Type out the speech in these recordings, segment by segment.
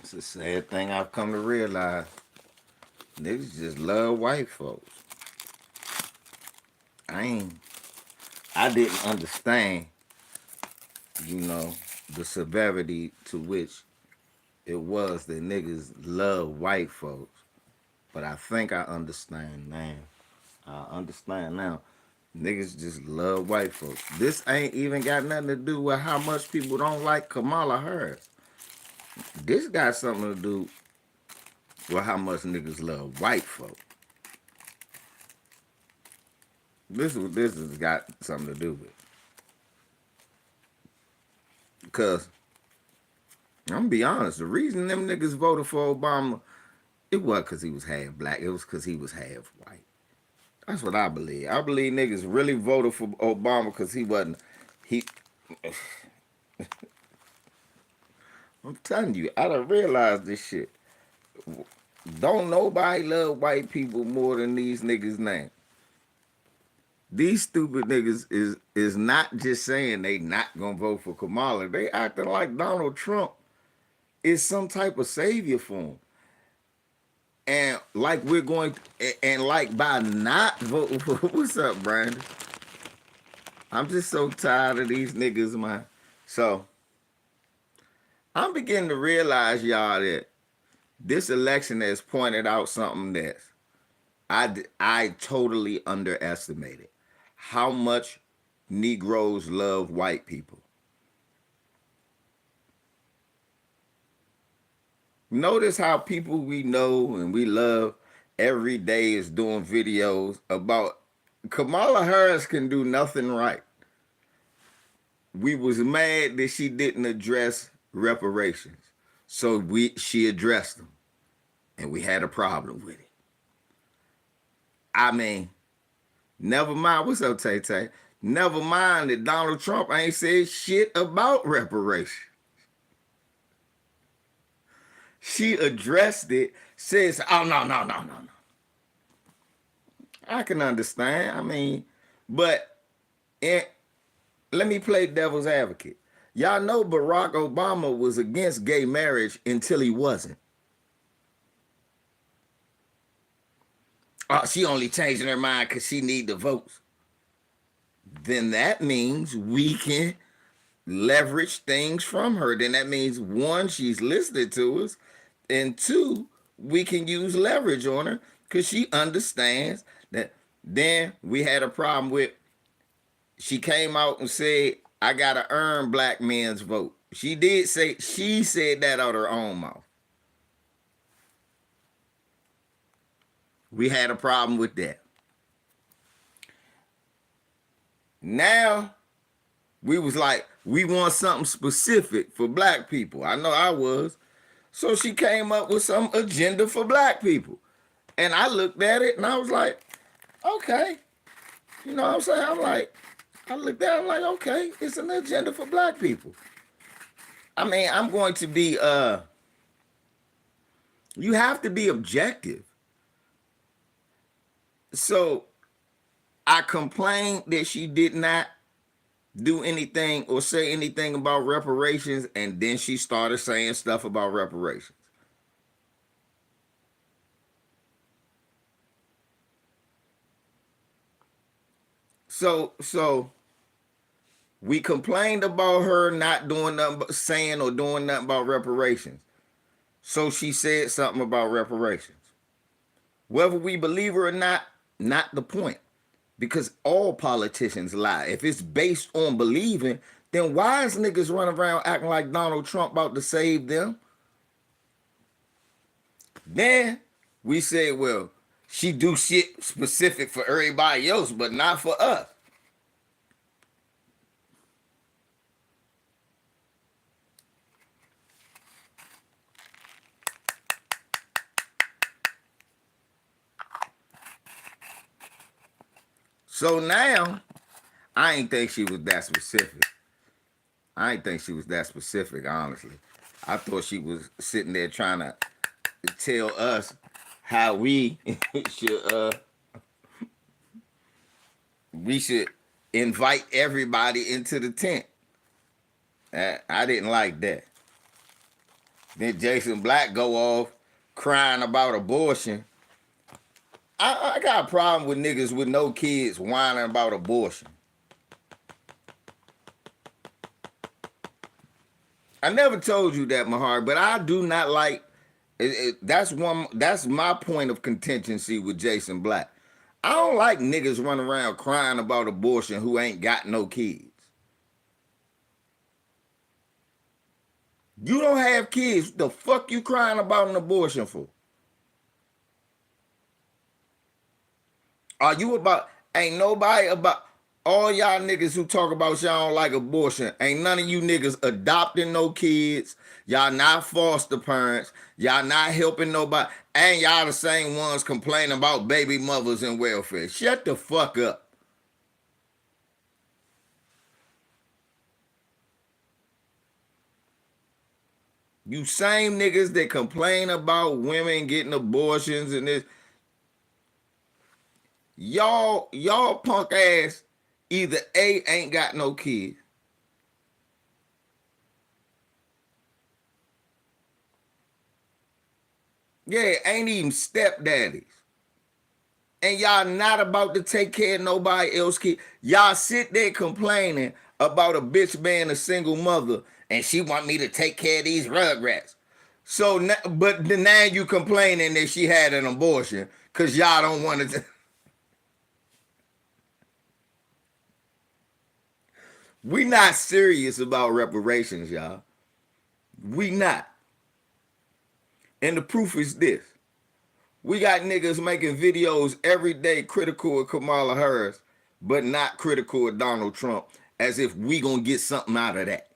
It's a sad thing I've come to realize. Niggas just love white folks. I ain't. I didn't understand, you know, the severity to which it was that niggas love white folks. But I think I understand now. I understand now. Niggas just love white folks. This ain't even got nothing to do with how much people don't like Kamala Harris. This got something to do with how much niggas love white folks. This has got something to do with. Because I'm gonna be honest, the reason them niggas voted for Obama, it wasn't because he was half black. It was because he was half white. That's what I believe. I believe niggas really voted for Obama because he wasn't. He. I'm telling you, I done realized this shit. Don't nobody love white people more than these niggas now. These stupid niggas is not just saying they not gonna vote for Kamala. They acting like Donald Trump is some type of savior for them. And like we're going to, and like by not voting for what's up, Brandon? I'm just so tired of these niggas, man. So I'm beginning to realize, y'all, that this election has pointed out something that I totally underestimated. How much Negroes love white people. Notice how people we know and we love every day is doing videos about Kamala Harris can do nothing right. We was mad that she didn't address reparations. So she addressed them. And we had a problem with it. I mean, never mind. What's up, Tay Tay? Never mind that Donald Trump ain't said shit about reparations. She addressed it, says, oh, no, no, no, no, no. I can understand. I mean, but let me play devil's advocate. Y'all know Barack Obama was against gay marriage until he wasn't. Oh, she only changing her mind because she need the votes. Then that means we can leverage things from her. Then that means, one, she's listening to us, and two, we can use leverage on her because she understands that. Then we had a problem with, she came out and said, I gotta earn black men's vote. She did say, she said that out her own mouth. We had a problem with that. Now we was like, we want something specific for black people. I know I was. So she came up with some agenda for black people. And I looked at it and I was like, okay. You know what I'm saying? I looked at it, I'm like, okay, it's an agenda for black people. I mean, I'm going to be, you have to be objective. So I complained that she did not do anything or say anything about reparations, and then she started saying stuff about reparations. So we complained about her not doing nothing but saying or doing nothing about reparations. So she said something about reparations. Whether we believe her or not the point. Because all politicians lie. If it's based on believing, then why is niggas running around acting like Donald Trump about to save them? Then we say, well, she do shit specific for everybody else, but not for us. So now, I ain't think she was that specific. I ain't think she was that specific, honestly. I thought she was sitting there trying to tell us how should we should invite everybody into the tent. I didn't like that. Then Jason Black go off crying about abortion. I got a problem with niggas with no kids whining about abortion. I never told you that, Mahar, but I do not like. That's one. That's my point of contingency with Jason Black. I don't like niggas running around crying about abortion who ain't got no kids. You don't have kids. The fuck you crying about an abortion for? Are you about? Ain't nobody about. All y'all niggas who talk about y'all don't like abortion, ain't none of you niggas adopting no kids. Y'all not foster parents. Y'all not helping nobody. And y'all the same ones complaining about baby mothers and welfare. Shut the fuck up. You same niggas that complain about women getting abortions and this. Y'all punk ass either A, ain't got no kids. Yeah, ain't even stepdaddies. And y'all not about to take care of nobody else kid. Y'all sit there complaining about a bitch being a single mother and she want me to take care of these rugrats. So, but now you complaining that she had an abortion because y'all don't want to. We not serious about reparations, y'all. We not. And the proof is this. We got niggas making videos every day critical of Kamala Harris, but not critical of Donald Trump, as if we gonna get something out of that.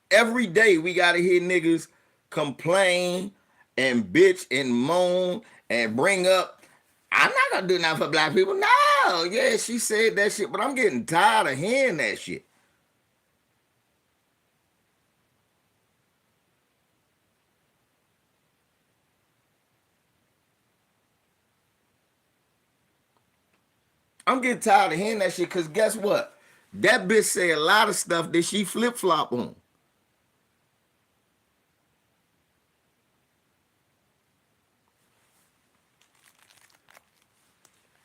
Every day we gotta hear niggas complain and bitch and moan and bring up, I'm not gonna do nothing for black people. No, yeah, she said that shit, but I'm getting tired of hearing that shit. I'm getting tired of hearing that shit because guess what? That bitch say a lot of stuff that she flip flop on.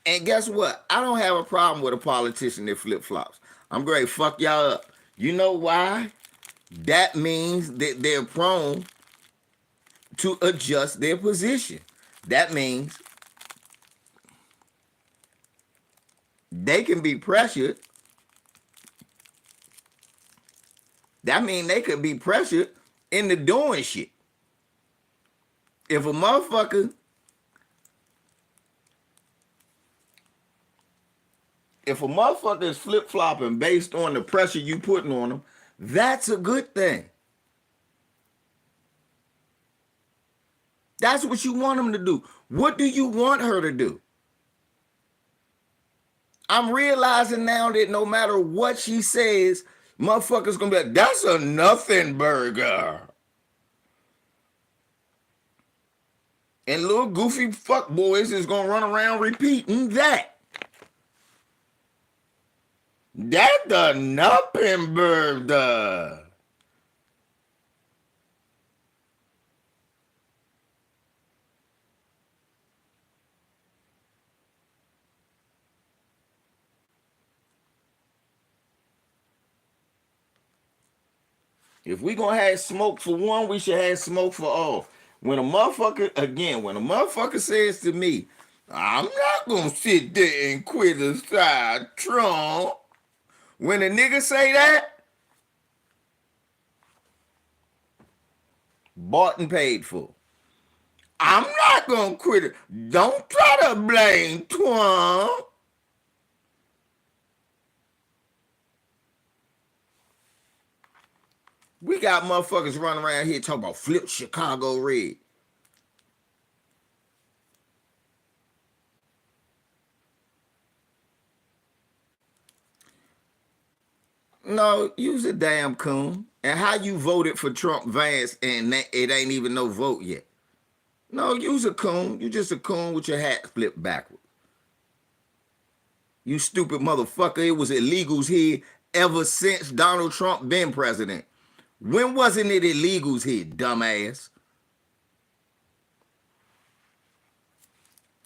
And guess what? I don't have a problem with a politician that flip flops. I'm great. Fuck y'all up. You know why? That means that they're prone to adjust their position. That means they can be pressured. That means they could be pressured into doing shit. If a motherfucker, is flip flopping based on the pressure you putting on them, that's a good thing. That's what you want them to do. What do you want her to do? I'm realizing now that no matter what she says, motherfuckers gonna be like, that's a nothing burger. And little goofy fuck boys is gonna run around repeating that. That the nothing burger. If we gonna have smoke for one, we should have smoke for all. When a motherfucker says to me, I'm not gonna sit there and criticize Trump. When a nigga say that, bought and paid for. I'm not gonna quit. Don't try to blame Trump. We got motherfuckers running around here talking about flip Chicago red. No, use a damn coon. And how you voted for Trump Vance and it ain't even no vote yet. No, use a coon. You just a coon with your hat flipped backwards. You stupid motherfucker. It was illegals here ever since Donald Trump been president. When wasn't it illegals here, dumbass?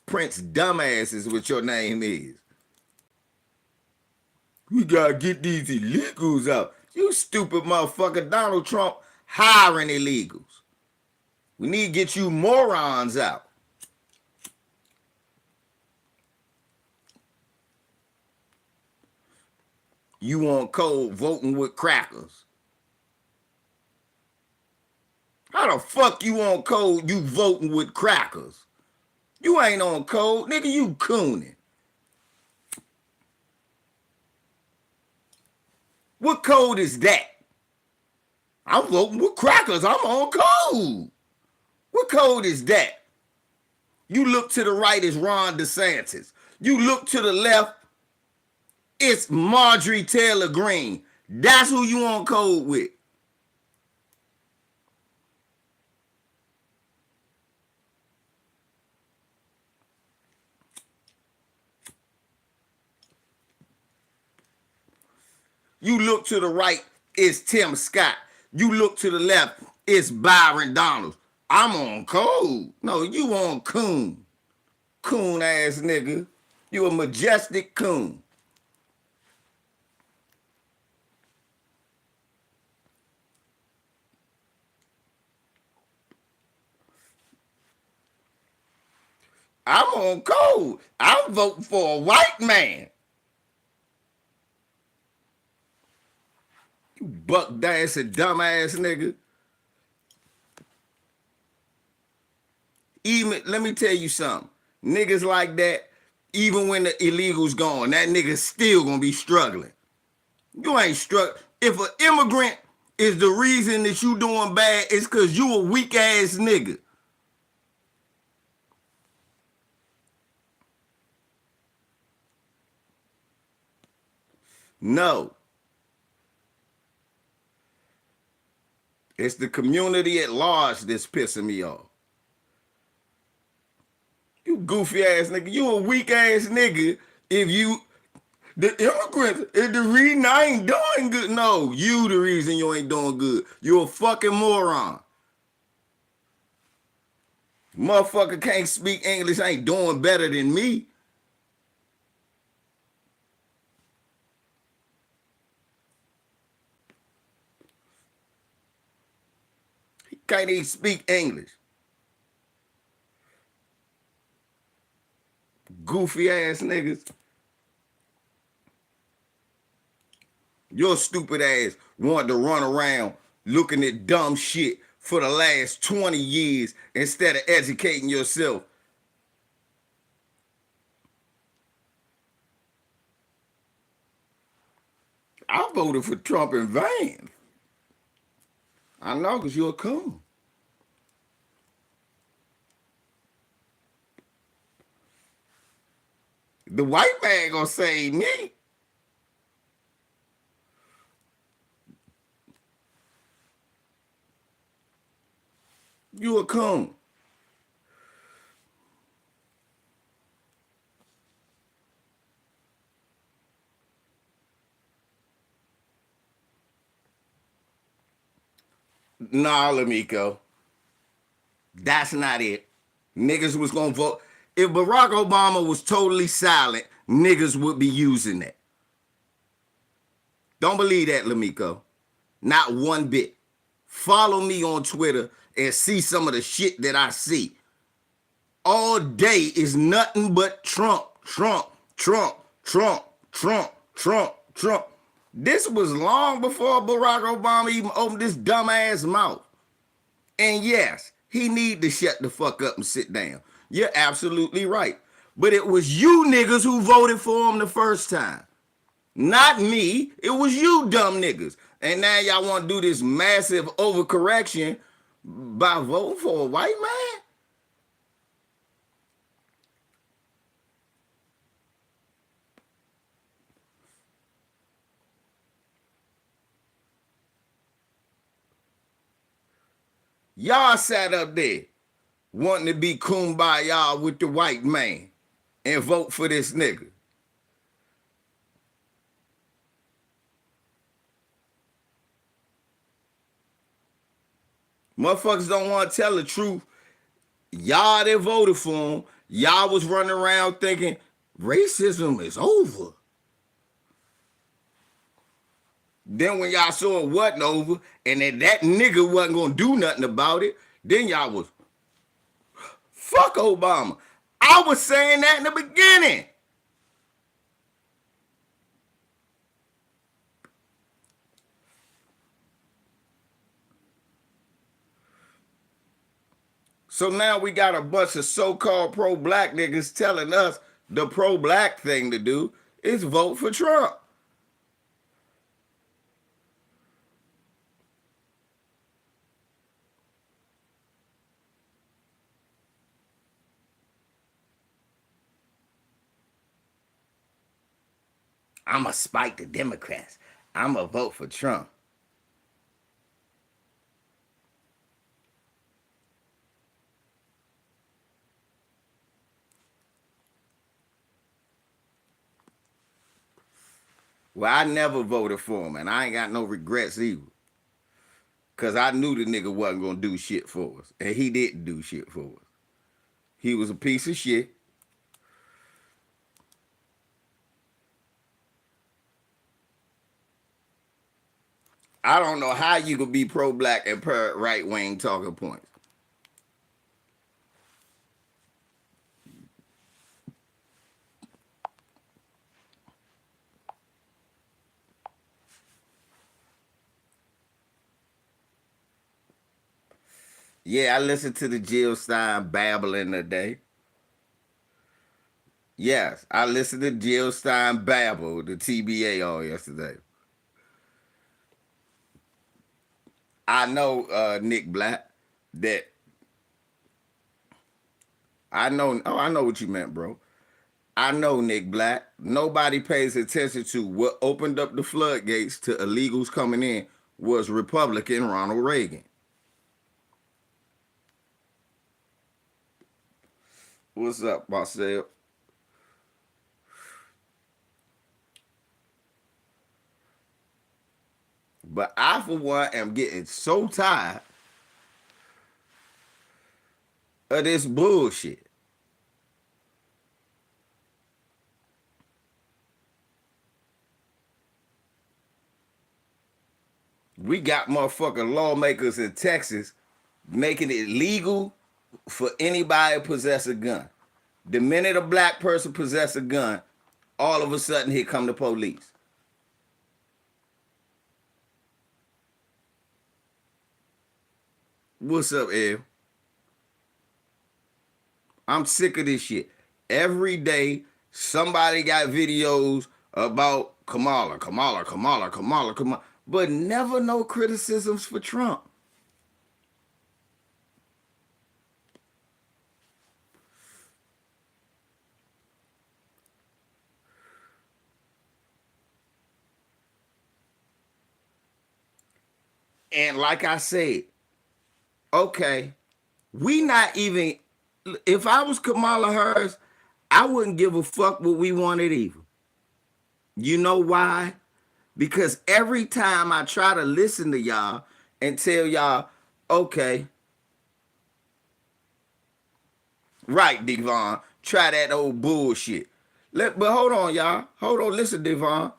Prince Dumbass is what your name is. We gotta get these illegals out. You stupid motherfucker. Donald Trump hiring illegals. We need to get you morons out. You on code voting with crackers. How the fuck you on code you voting with crackers? You ain't on code, nigga, you cooning. What code is that? I'm voting with crackers. I'm on code. What code is that? You look to the right, it's Ron DeSantis. You look to the left, it's Marjorie Taylor Greene. That's who you on code with. You look to the right, it's Tim Scott. You look to the left, it's Byron Donalds. I'm on code. No, you on coon. Coon ass nigga. You a majestic coon. I'm on code. I'm voting for a white man. You buck dancing dumbass nigga. Even let me tell you something. Niggas like that, even when the illegals gone, that nigga still gonna be struggling. You ain't struggling. If an immigrant is the reason that you doing bad, it's cause you a weak ass nigga. No. It's the community at large that's pissing me off. You goofy ass nigga. You a weak ass nigga if you the immigrants is the reason I ain't doing good. No, you the reason you ain't doing good. You a fucking moron. Motherfucker can't speak English, ain't doing better than me. He can't even speak English. Goofy ass niggas. Your stupid ass wanted to run around looking at dumb shit for the last 20 years instead of educating yourself. I voted for Trump in vain. I know, because you're a coon. The white man gonna save me. You a coon. Nah, Lamiko. That's not it. Niggas was gonna vote. If Barack Obama was totally silent, niggas would be using that. Don't believe that, Lamiko. Not one bit. Follow me on Twitter and see some of the shit that I see. All day is nothing but Trump, Trump, Trump, Trump, Trump, Trump, Trump. This was long before Barack Obama even opened his dumb ass mouth. And yes, he need to shut the fuck up and sit down. You're absolutely right. But it was you niggas who voted for him the first time. Not me. It was you dumb niggas. And now y'all want to do this massive overcorrection by voting for a white man? Y'all sat up there wanting to be kumbaya with the white man and vote for this nigga. Motherfuckers don't want to tell the truth. Y'all that voted for him, y'all was running around thinking racism is over. Then when y'all saw it wasn't over and that nigga wasn't gonna do nothing about it, then y'all was, fuck Obama. I was saying that in the beginning. So now we got a bunch of so-called pro-black niggas telling us the pro-black thing to do is vote for Trump. I'ma spike the Democrats. I'ma vote for Trump. Well, I never voted for him, and I ain't got no regrets either. Cause I knew the nigga wasn't gonna do shit for us. And he didn't do shit for us. He was a piece of shit. I don't know how you could be pro-black and per right-wing talking points. Yeah, I listened to the Jill Stein babbling today. Yes, I listened to Jill Stein babble, the TBA all yesterday. I know, Nick Black, that I know. Oh, I know what you meant, bro. I know, Nick Black. Nobody pays attention to what opened up the floodgates to illegals coming in was Republican Ronald Reagan. What's up, Marcel? But I, for one, am getting so tired of this bullshit. We got motherfucking lawmakers in Texas making it legal for anybody to possess a gun. The minute a black person possess a gun, all of a sudden here come the police. What's up, Ed? I'm sick of this shit. Every day, somebody got videos about Kamala, but never no criticisms for Trump. And like I said, okay, we not even, if I was Kamala Harris, I wouldn't give a fuck what we wanted either. You know why? Because every time I try to listen to y'all and tell y'all, okay, right, Devon, try that old bullshit. But hold on, y'all. Hold on, listen, Devon.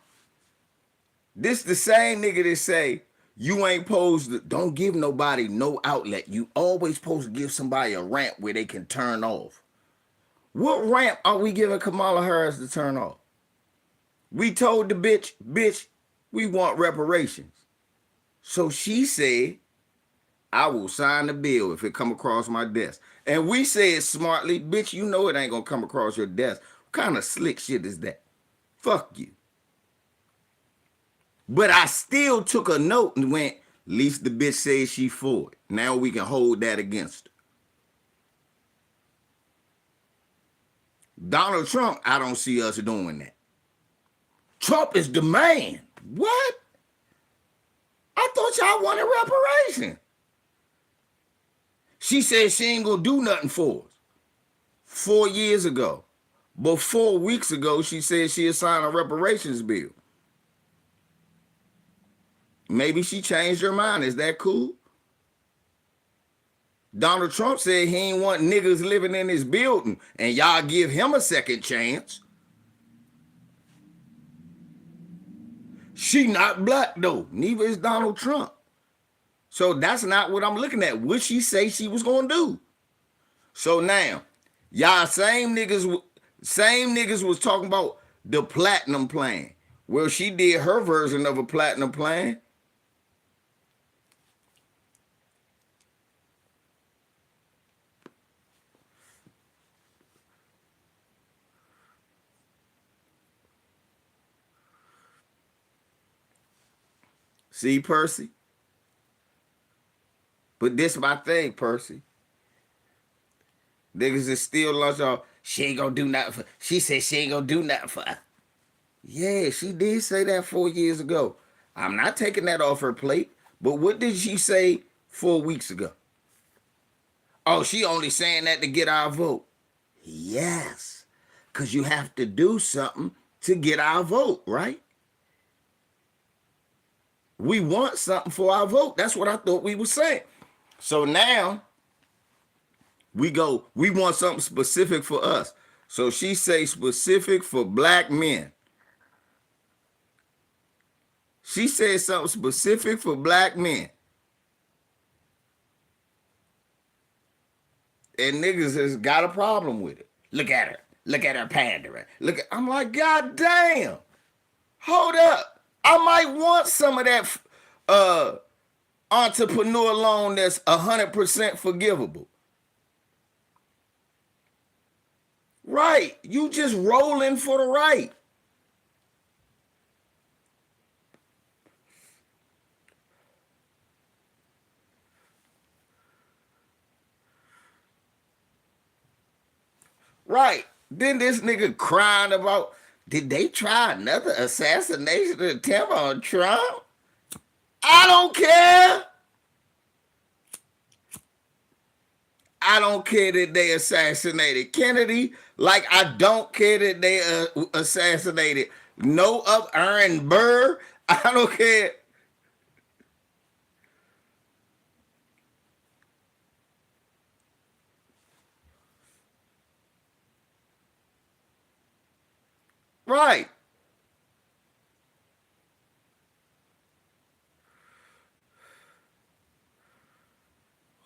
This the same nigga that say, you ain't supposed to, don't give nobody no outlet. You always supposed to give somebody a ramp where they can turn off. What ramp are we giving Kamala Harris to turn off? We told the bitch, we want reparations. So she said, I will sign the bill if it come across my desk. And we said smartly, bitch, you know it ain't gonna come across your desk. What kind of slick shit is that? Fuck you. But I still took a note and went, at least the bitch says she for it. Now we can hold that against her. Donald Trump, I don't see us doing that. Trump is the man. What? I thought y'all wanted reparation. She said she ain't gonna do nothing for us. 4 years ago. But 4 weeks ago, she said she'd sign a reparations bill. Maybe she changed her mind. Is that cool? Donald Trump said he ain't want niggas living in his building, and y'all give him a second chance. She not black though. Neither is Donald Trump. So that's not what I'm looking at. What she say she was gonna do? So now, y'all same niggas was talking about the platinum plan. Well, she did her version of a platinum plan. See, Percy? But this my thing, Percy. Niggas is still lunch off. She ain't gonna do nothing for. She said she ain't gonna do nothing for her. Yeah, she did say that 4 years ago. I'm not taking that off her plate. But what did she say 4 weeks ago? Oh, she only saying that to get our vote. Yes. Because you have to do something to get our vote, right? We want something for our vote. That's what I thought we were saying. So now we want something specific for us. So she say specific for black men. She said something specific for black men. And niggas has got a problem with it. Look at her. Look at her pandering. I'm like, God damn. Hold up. I might want some of that entrepreneur loan that's 100% forgivable. Right. You just rolling for the right. Right. Then this nigga crying about, did they try another assassination attempt on Trump? I don't care. I don't care that they assassinated Kennedy. Like I don't care that they assassinated no of Aaron Burr. I don't care. Right.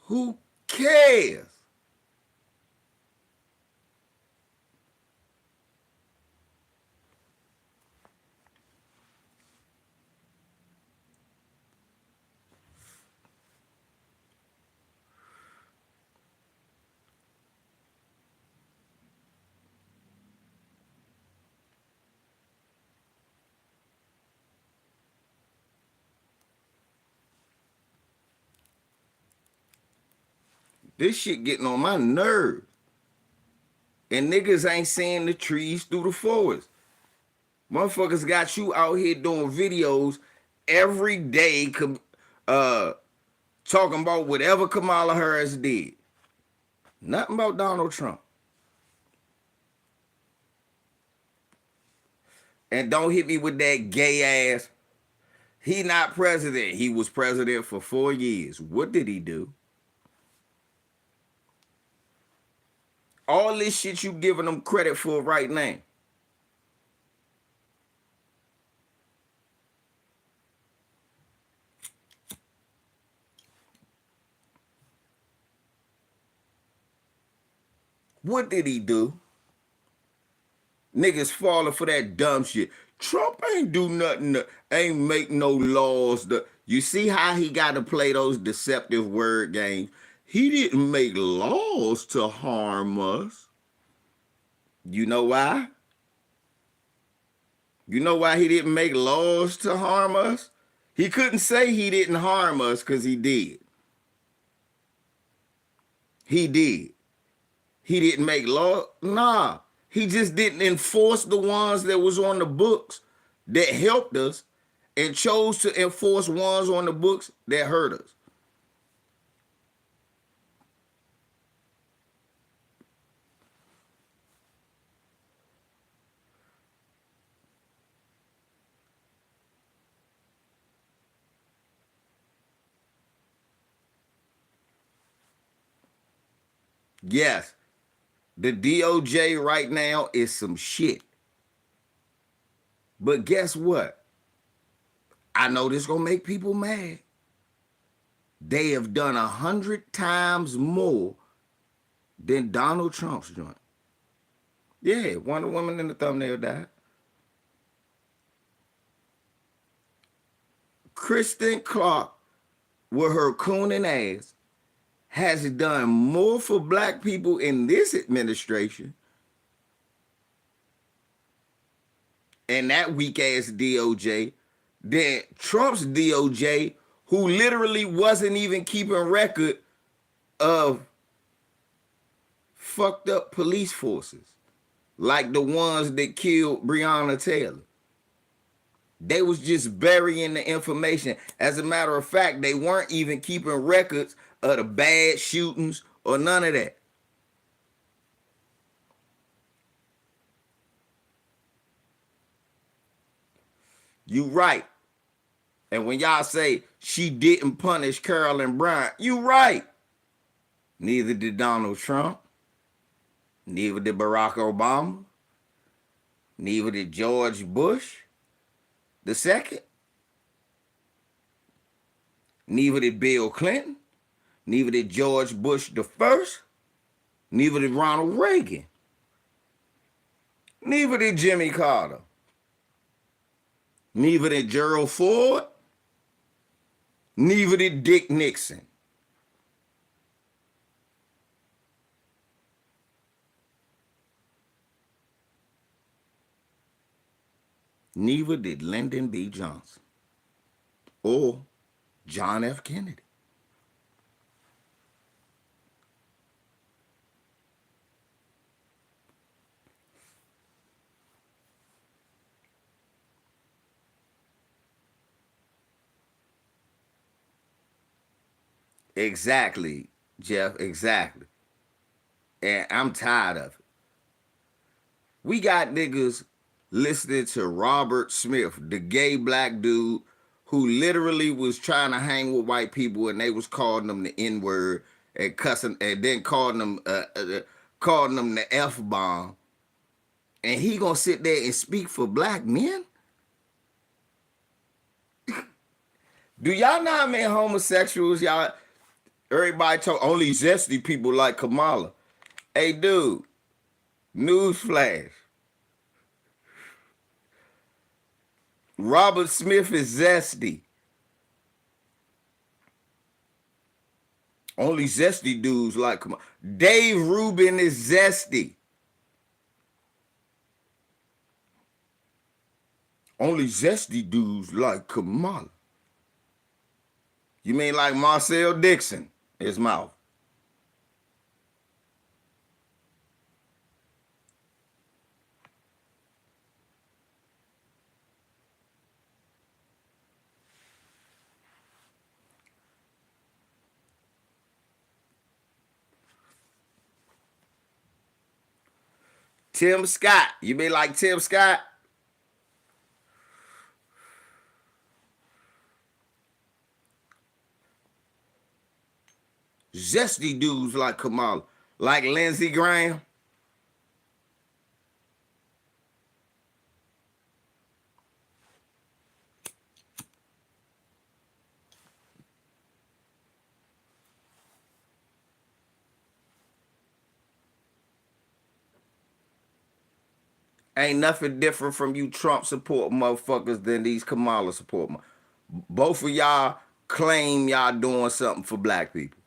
Who cares? This shit getting on my nerves. And niggas ain't seeing the trees through the forest. Motherfuckers got you out here doing videos every day uh, talking about whatever Kamala Harris did. Nothing about Donald Trump. And don't hit me with that gay ass. He not president. He was president for 4 years. What did he do? All this shit you giving them credit for right now. What did he do? Niggas falling for that dumb shit. Trump ain't do nothing, ain't make no laws. You see how he got to play those deceptive word games? He didn't make laws to harm us. You know why? You know why he didn't make laws to harm us? He couldn't say he didn't harm us because he did. He did. He didn't make law. Nah. He just didn't enforce the ones that was on the books that helped us and chose to enforce ones on the books that hurt us. Yes, the DOJ right now is some shit. But guess what? I know this gonna make people mad. They have done 100 times more than Donald Trump's joint. Yeah, one of the women in the thumbnail died. Kristen Clark, with her cooning ass, has done more for black people in this administration and that weak ass DOJ than Trump's DOJ, who literally wasn't even keeping record of fucked up police forces like the ones that killed Breonna Taylor. They was just burying the information. As a matter of fact, they weren't even keeping records of the bad shootings or none of that. You right. And when y'all say she didn't punish Carolyn Bryant, you right. Neither did Donald Trump. Neither did Barack Obama. Neither did George Bush the second. Neither did Bill Clinton. Neither did George Bush the first. Neither did Ronald Reagan. Neither did Jimmy Carter. Neither did Gerald Ford. Neither did Dick Nixon. Neither did Lyndon B. Johnson or John F. Kennedy. Exactly, Jeff, exactly. And I'm tired of it. We got niggas listening to Robert Smith, the gay black dude who literally was trying to hang with white people and they was calling them the N-word and cussing and then calling them the F-bomb. And he gonna sit there and speak for black men? Do y'all know how many homosexuals y'all everybody talk only zesty people like Kamala? Hey dude, newsflash. Robert Smith is zesty. Only zesty dudes like Kamala. Dave Rubin is zesty. Only zesty dudes like Kamala. You mean like Marcel Dixon? His mouth. Tim Scott. You mean like Tim Scott? Zesty dudes like Kamala. Like Lindsey Graham. Ain't nothing different from you Trump support motherfuckers than these Kamala support. Both of y'all claim y'all doing something for black people.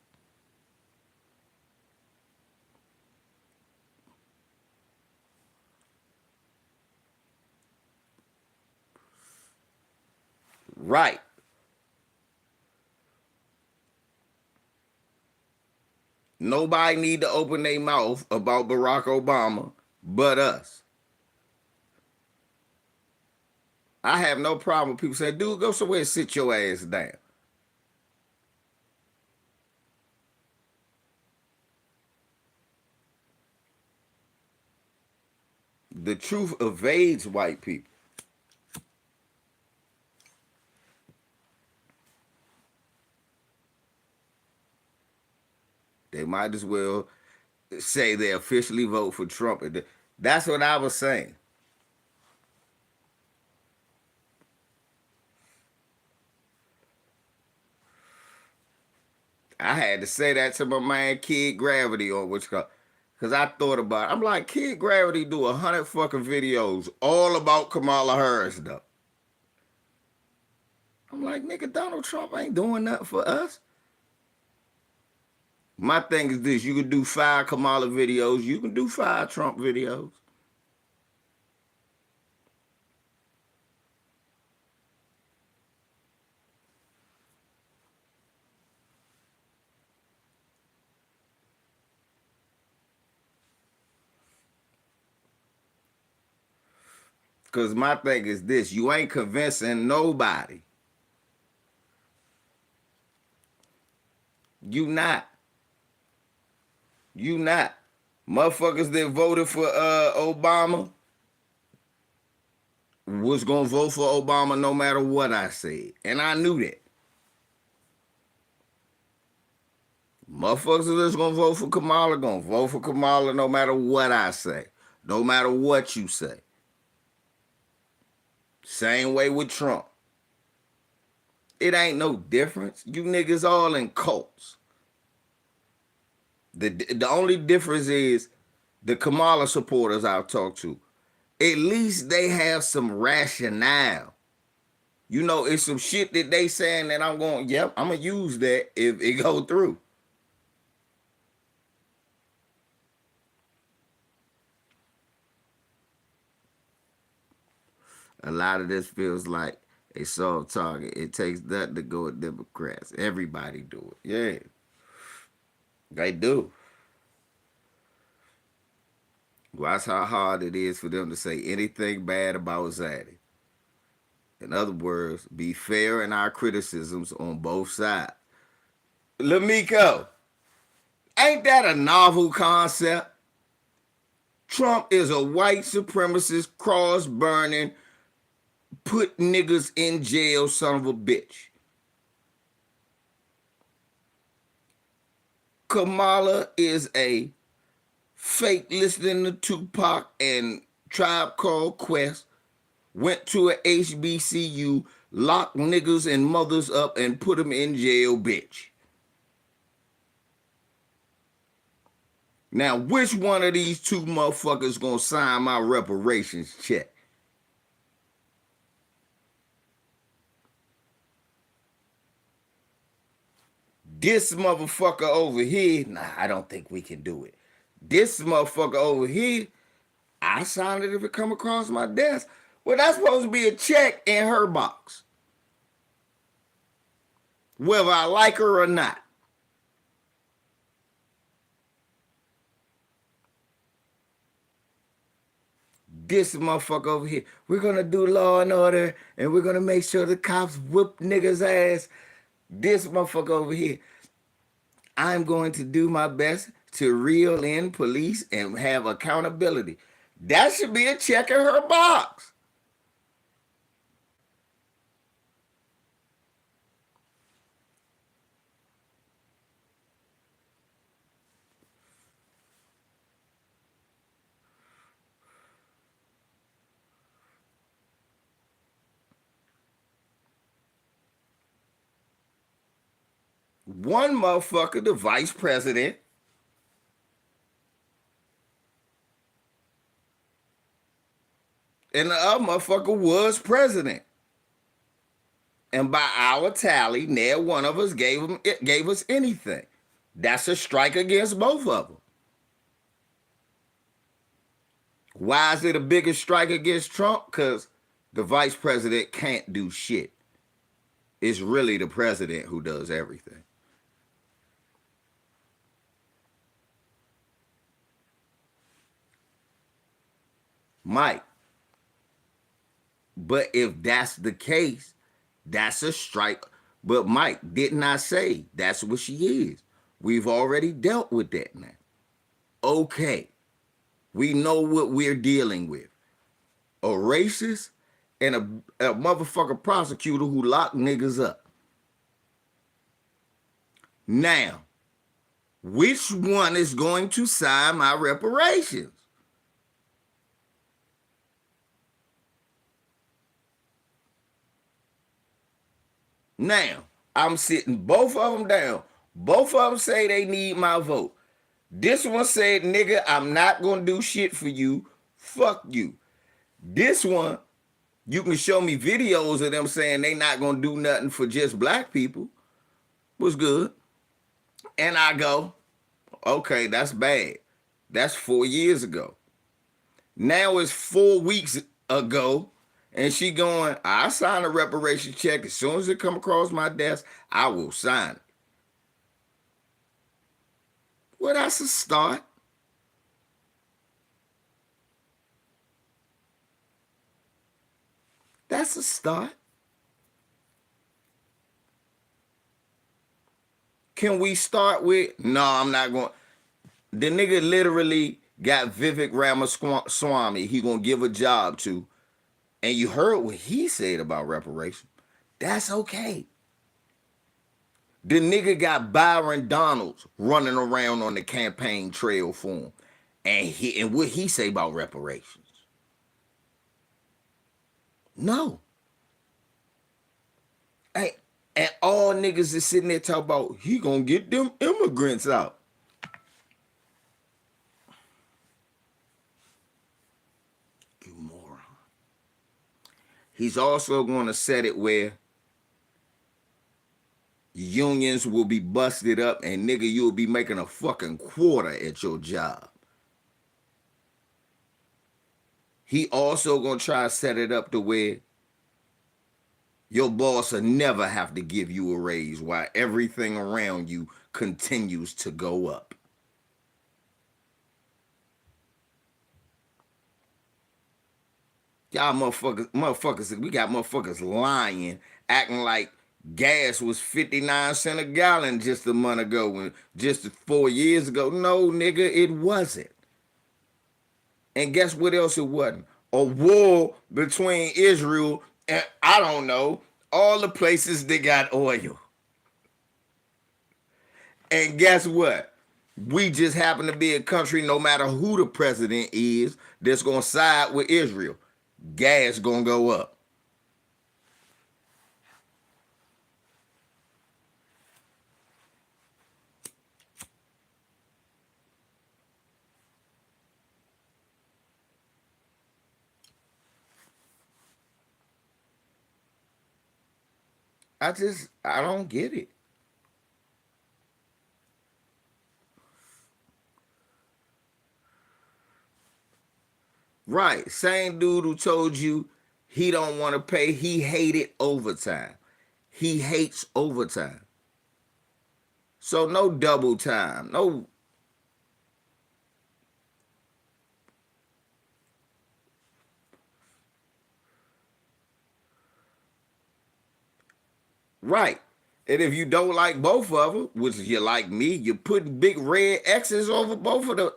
Right. Nobody need to open their mouth about Barack Obama but us. I have no problem with people saying, dude, go somewhere and sit your ass down. The truth evades white people. They might as well say they officially vote for Trump. That's what I was saying. I had to say that to my man Kid Gravity on which because I thought about it. I'm like, Kid Gravity do 100 fucking videos all about Kamala Harris though. I'm like, nigga, Donald Trump ain't doing nothing for us. My thing is this: you can do 5 Kamala videos, you can do 5 Trump videos. Cause my thing is this: you ain't convincing nobody. You not. You not. Motherfuckers that voted for Obama was gonna vote for Obama no matter what I said. And I knew that. Motherfuckers that's gonna vote for Kamala gonna vote for Kamala no matter what I say. No matter what you say. Same way with Trump. It ain't no difference. You niggas all in cults. The only difference is the Kamala supporters I've talked to. At least they have some rationale. You know, it's some shit that they saying that I'm going, yep, I'm gonna use that if it go through. A lot of this feels like a soft target. It takes nothing to go at Democrats. Everybody do it. Yeah, they do. Watch how hard it is for them to say anything bad about Zaddy. In other words, be fair in our criticisms on both sides. Lamiko, ain't that a novel concept? Trump is a white supremacist, cross burning, put niggas in jail son of a bitch. Kamala is a fake listening to Tupac and Tribe Called Quest, went to a HBCU, locked niggas and mothers up and put them in jail, bitch. Now, which one of these two motherfuckers gonna sign my reparations check? This motherfucker over here, nah, I don't think we can do it. This motherfucker over here, I sign it if it come across my desk. Well, that's supposed to be a check in her box, whether I like her or not. This motherfucker over here, we're gonna do law and order, and we're gonna make sure the cops whoop niggas' ass. This motherfucker over here, I'm going to do my best to reel in police and have accountability. That should be a check in her box. One motherfucker, the vice president, and the other motherfucker was president. And by our tally, neither one of us gave us anything. That's a strike against both of them. Why is it a bigger strike against Trump? Because the vice president can't do shit. It's really the president who does everything. Mike, but if that's the case, that's a strike. But Mike, didn't I say that's what she is? We've already dealt with that now. Okay, we know what we're dealing with. A racist and a motherfucker prosecutor who locked niggas up. Now, Which one is going to sign my reparations? Now, I'm sitting both of them down. Both of them say they need my vote. This one said, nigga, I'm not going to do shit for you. Fuck you. This one, you can show me videos of them saying they not going to do nothing for just black people. Was good. And I go, okay, that's bad. That's 4 years ago. Now it's 4 weeks ago, and she going, I sign a reparation check. As soon as it come across my desk, I will sign it. Well, that's a start. That's a start. Can we start with, no, I'm not going. The nigga literally got Vivek Ramaswamy he gonna give a job to, and you heard what he said about reparations. That's okay. The nigga got Byron Donalds running around on the campaign trail for him. And what he say about reparations? No. Hey, and all niggas is sitting there talking about he gonna get them immigrants out. You moron. He's also gonna set it where unions will be busted up and nigga, you'll be making a fucking quarter at your job. He also gonna try to set it up to where your boss will never have to give you a raise while everything around you continues to go up. Y'all motherfuckers, we got motherfuckers lying, acting like gas was 59 cents a gallon just a month ago, and just 4 years ago. No, nigga, it wasn't. And guess what else it wasn't? A war between Israel and, I don't know, all the places that got oil. And guess what? We just happen to be a country, no matter who the president is, that's going to side with Israel. Gas going to go up. I don't get it. Right. Same dude who told you he don't want to pay, he hated overtime. He hates overtime. So no double time. No. Right. And if you don't like both of them, which you like me, you're putting big red X's over both of them.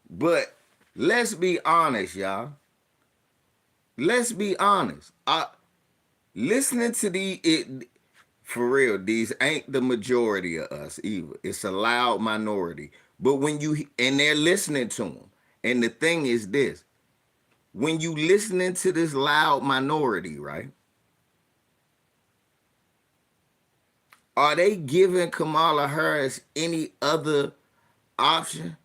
But let's be honest, y'all. Let's be honest. Listening to for real, these ain't the majority of us either. It's a loud minority. But when you, and they're listening to them. And the thing is this, when you listening to this loud minority, right? Are they giving Kamala Harris any other option?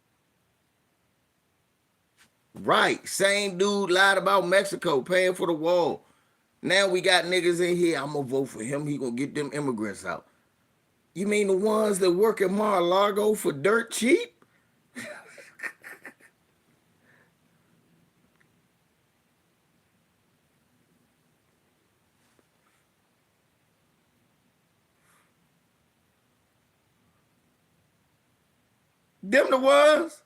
Right. Same dude lied about Mexico paying for the wall. Now we got niggas in here. I'm gonna vote for him. He gonna get them immigrants out. You mean the ones that work at Mar-a-Lago for dirt cheap? Them the ones?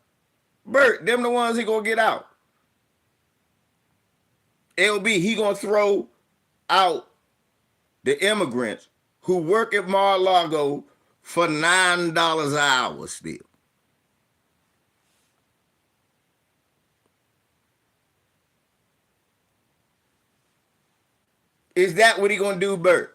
Bert, them the ones he gonna get out. LB, he gonna throw out the immigrants who work at Mar-a-Lago for $9 an hour still. Is that what he gonna do, Bert?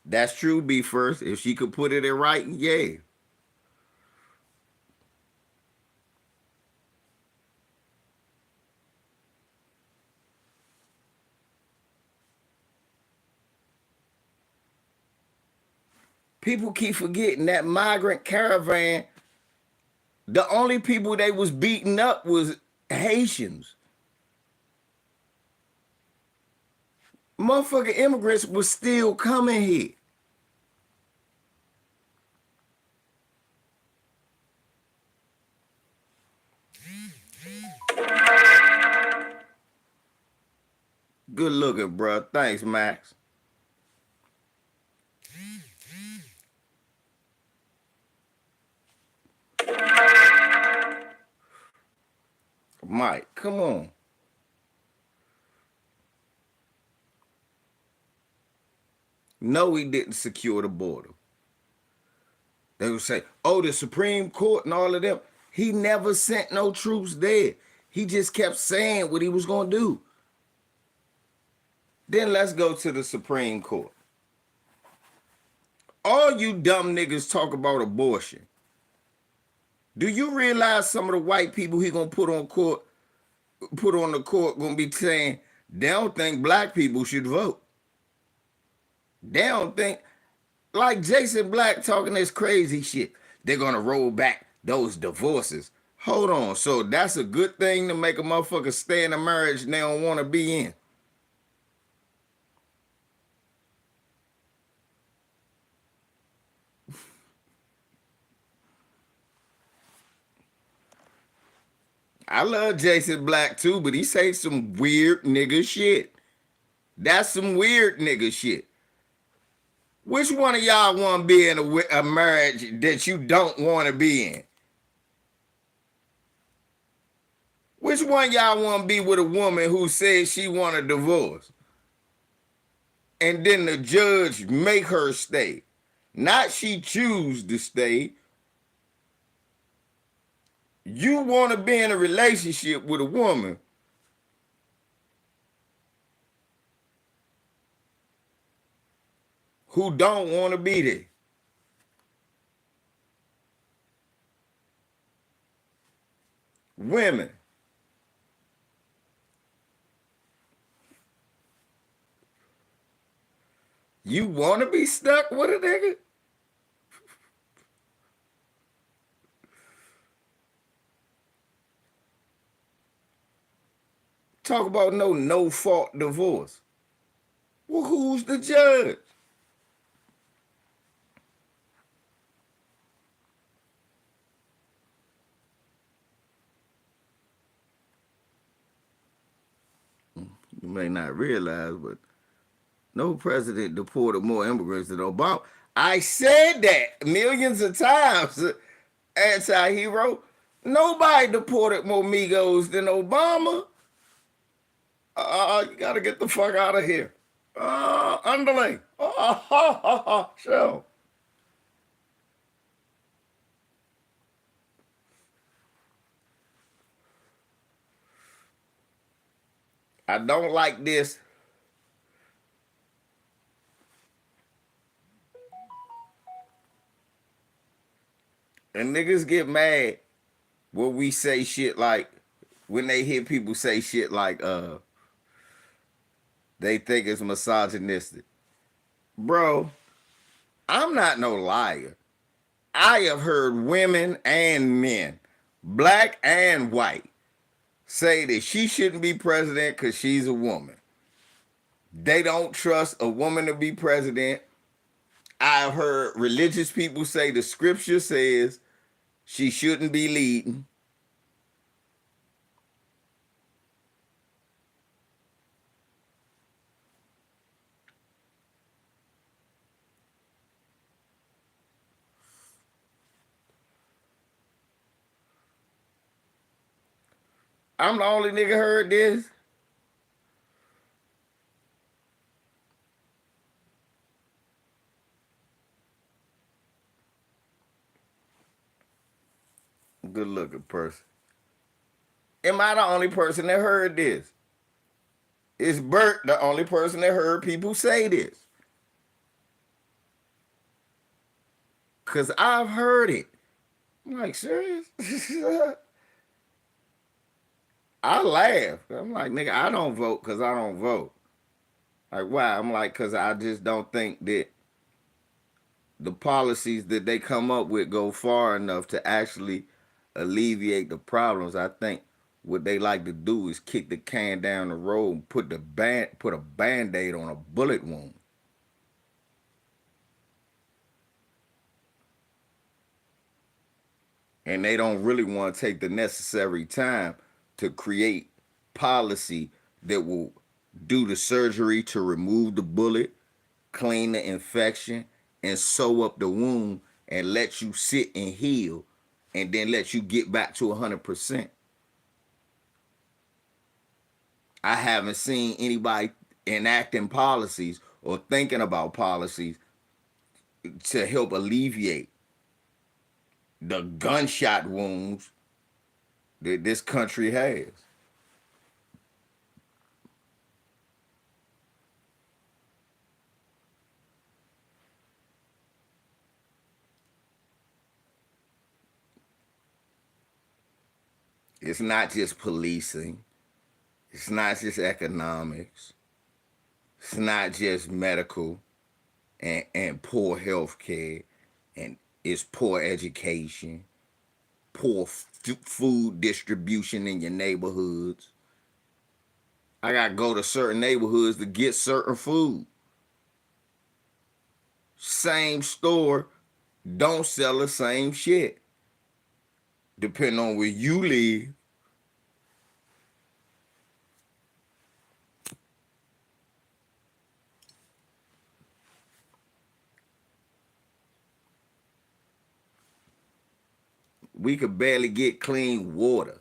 That's true, B first. If she could put it in writing, yeah. People keep forgetting that migrant caravan, the only people they was beating up was Haitians. Motherfucking immigrants was still coming here. Good looking, bro. Thanks, Max. Mike, come on. No, he didn't secure the border. They would say, oh, the Supreme Court and all of them. He never sent no troops there. He just kept saying what he was going to do. Then let's go to the Supreme Court. All you dumb niggas talk about abortion. Do you realize some of the white people he gonna put on the court gonna be saying they don't think black people should vote. They don't think, like Jason Black talking this crazy shit. They're gonna roll back those divorces. Hold on, so that's a good thing to make a motherfucker stay in a marriage they don't want to be in. I love Jason Black too, but he say some weird nigga shit. That's some weird nigga shit. Which one of y'all want to be in a marriage that you don't want to be in? Which one y'all want to be with a woman who says she want a divorce? And then the judge make her stay. Not she choose to stay. You want to be in a relationship with a woman who don't want to be there. Women, you want to be stuck with a nigga? Talk about no fault divorce. Well, who's the judge? You may not realize, but no president deported more immigrants than Obama. I said that millions of times, anti-hero. Nobody deported more Migos than Obama. You gotta get the fuck out of here. Underlay. Show. I don't like this. And niggas get mad when we say shit like, when they hear people say shit like, they think it's misogynistic. Bro, I'm not no liar. I have heard women and men, black and white, say that she shouldn't be president because she's a woman. They don't trust a woman to be president. I've heard religious people say the scripture says she shouldn't be leading. I'm the only nigga heard this. Good looking person. Am I the only person that heard this? Is Bert the only person that heard people say this? Cause I've heard it. I'm like, serious? I laugh. I'm like, nigga, I don't vote because I don't vote. Like, why? I'm like, because I just don't think that the policies that they come up with go far enough to actually alleviate the problems. I think what they like to do is kick the can down the road and put a band-aid on a bullet wound. And they don't really want to take the necessary time to create policy that will do the surgery to remove the bullet, clean the infection, and sew up the wound and let you sit and heal and then let you get back to 100%. I haven't seen anybody enacting policies or thinking about policies to help alleviate the gunshot wounds that this country has. It's not just policing. It's not just economics. It's not just medical and poor health care. And it's poor education, poor food distribution in your neighborhoods. I got to go to certain neighborhoods to get certain food. Same store don't sell the same shit. Depending on where you live. We could barely get clean water.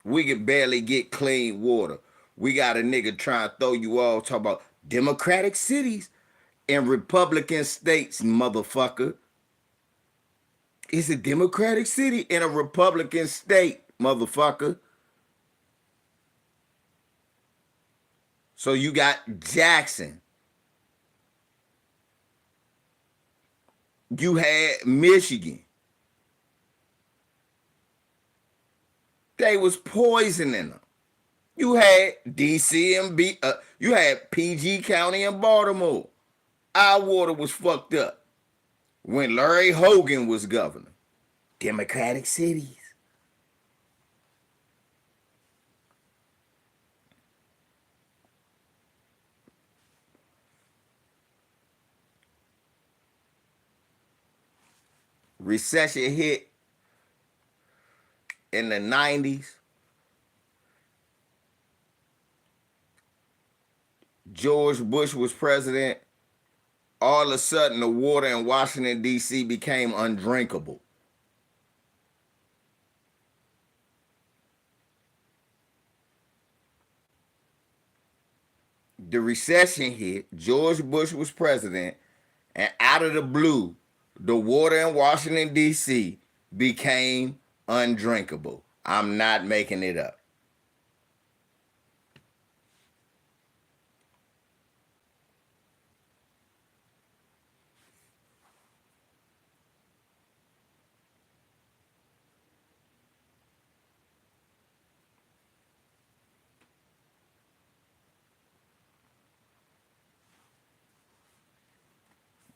We could barely get clean water. We got a nigga trying to throw you all talk about democratic cities and Republican states, motherfucker. It's a democratic city in a Republican state, motherfucker. So you got Jackson. You had Michigan. They was poisoning them. You had DC and you had PG County and Baltimore. Our water was fucked up when Larry Hogan was governor. Democratic cities. Recession hit in the 90s. George Bush was president. All of a sudden, the water in Washington, D.C. became undrinkable. The recession hit. George Bush was president. And out of the blue, the water in Washington, D.C. became undrinkable. I'm not making it up.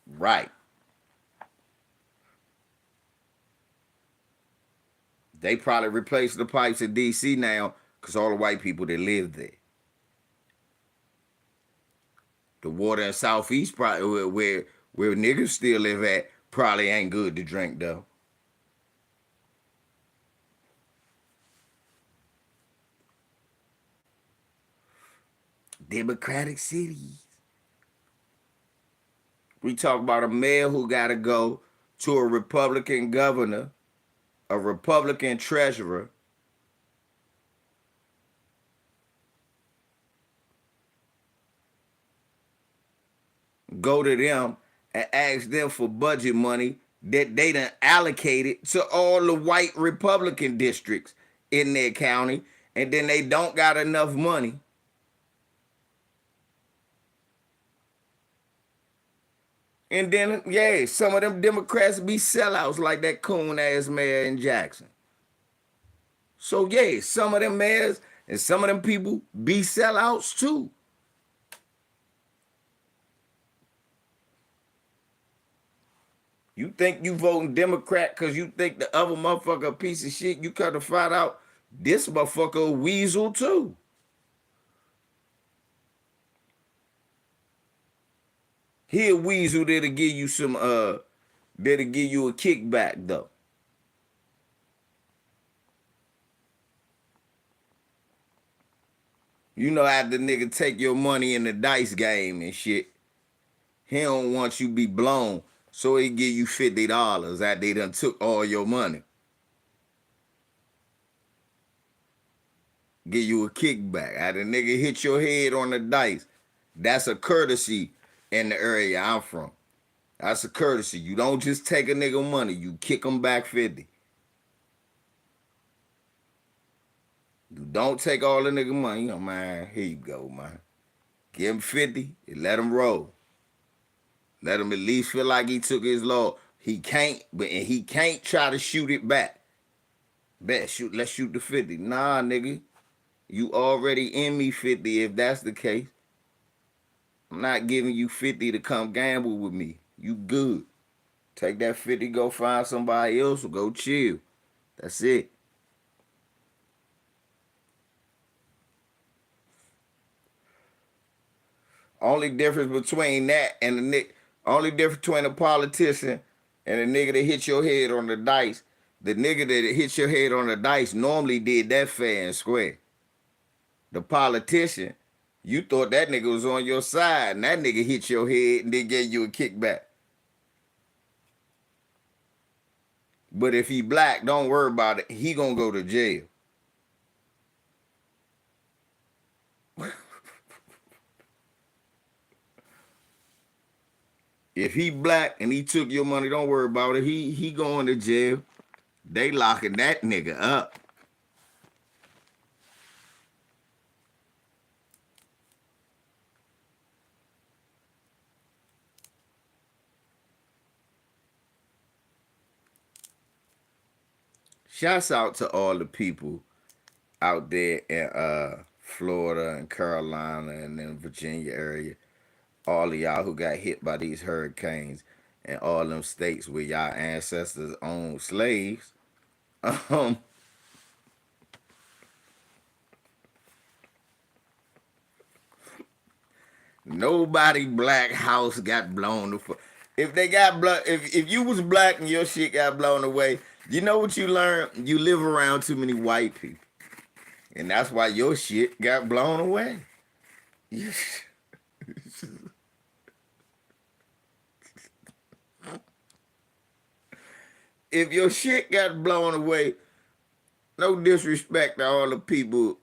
Right. They probably replaced the pipes in D.C. now because all the white people that live there. The water in Southeast, probably where niggas still live at, probably ain't good to drink though. Democratic cities. We talk about a mayor who got to go to a Republican governor, a Republican treasurer, go to them and ask them for budget money that they done allocated to all the white Republican districts in their county, and then they don't got enough money. And then, yeah, some of them Democrats be sellouts like that coon ass mayor in Jackson. So, yeah, some of them mayors and some of them people be sellouts too. You think you voting Democrat because you think the other motherfucker a piece of shit, you got to find out this motherfucker a weasel too. He a weasel that'll give you some that'll give you a kickback though. You know how the nigga take your money in the dice game and shit. He don't want you be blown, so he give you $50 after they done took all your money. Give you a kickback. After the nigga hit your head on the dice. That's a courtesy in the area I'm from. That's a courtesy. You don't just take a nigga money. You kick him back 50. You don't take all the nigga money. You know, man, here you go, man. Give him 50 and let him roll. Let him at least feel like he took his law. He can't, but and he can't try to shoot it back. Bet shoot, let's shoot the 50. Nah, nigga. You already in me 50 if that's the case. I'm not giving you 50 to come gamble with me. You good. Take that 50, go find somebody else or go chill. That's it. Only difference between that and the nigga, only difference between a politician and a nigga that hit your head on the dice, the nigga that hit your head on the dice normally did that fair and square. The politician, you thought that nigga was on your side, and that nigga hit your head and then gave you a kickback. But if he black, don't worry about it. He gonna go to jail. If he black and he took your money, don't worry about it. He going to jail. They locking that nigga up. Shouts out to all the people out there in Florida and Carolina and then Virginia area. All of y'all who got hit by these hurricanes and all them states where y'all ancestors owned slaves. Um, Nobody black house got blown the fuck. If they got if you was black and your shit got blown away, you know what you learn? You live around too many white people, and that's why your shit got blown away. If your shit got blown away, no disrespect to all the people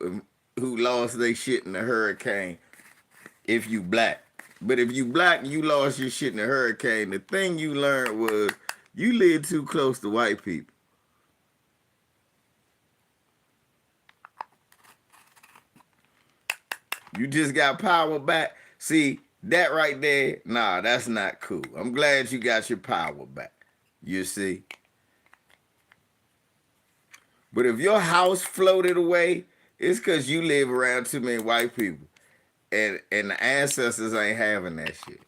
who lost their shit in the hurricane. If you black, but if you black and you lost your shit in the hurricane, the thing you learned was you live too close to white people. You just got power back. See, that right there, nah, that's not cool. I'm glad you got your power back. You see? But if your house floated away, it's because you live around too many white people. And the ancestors ain't having that shit.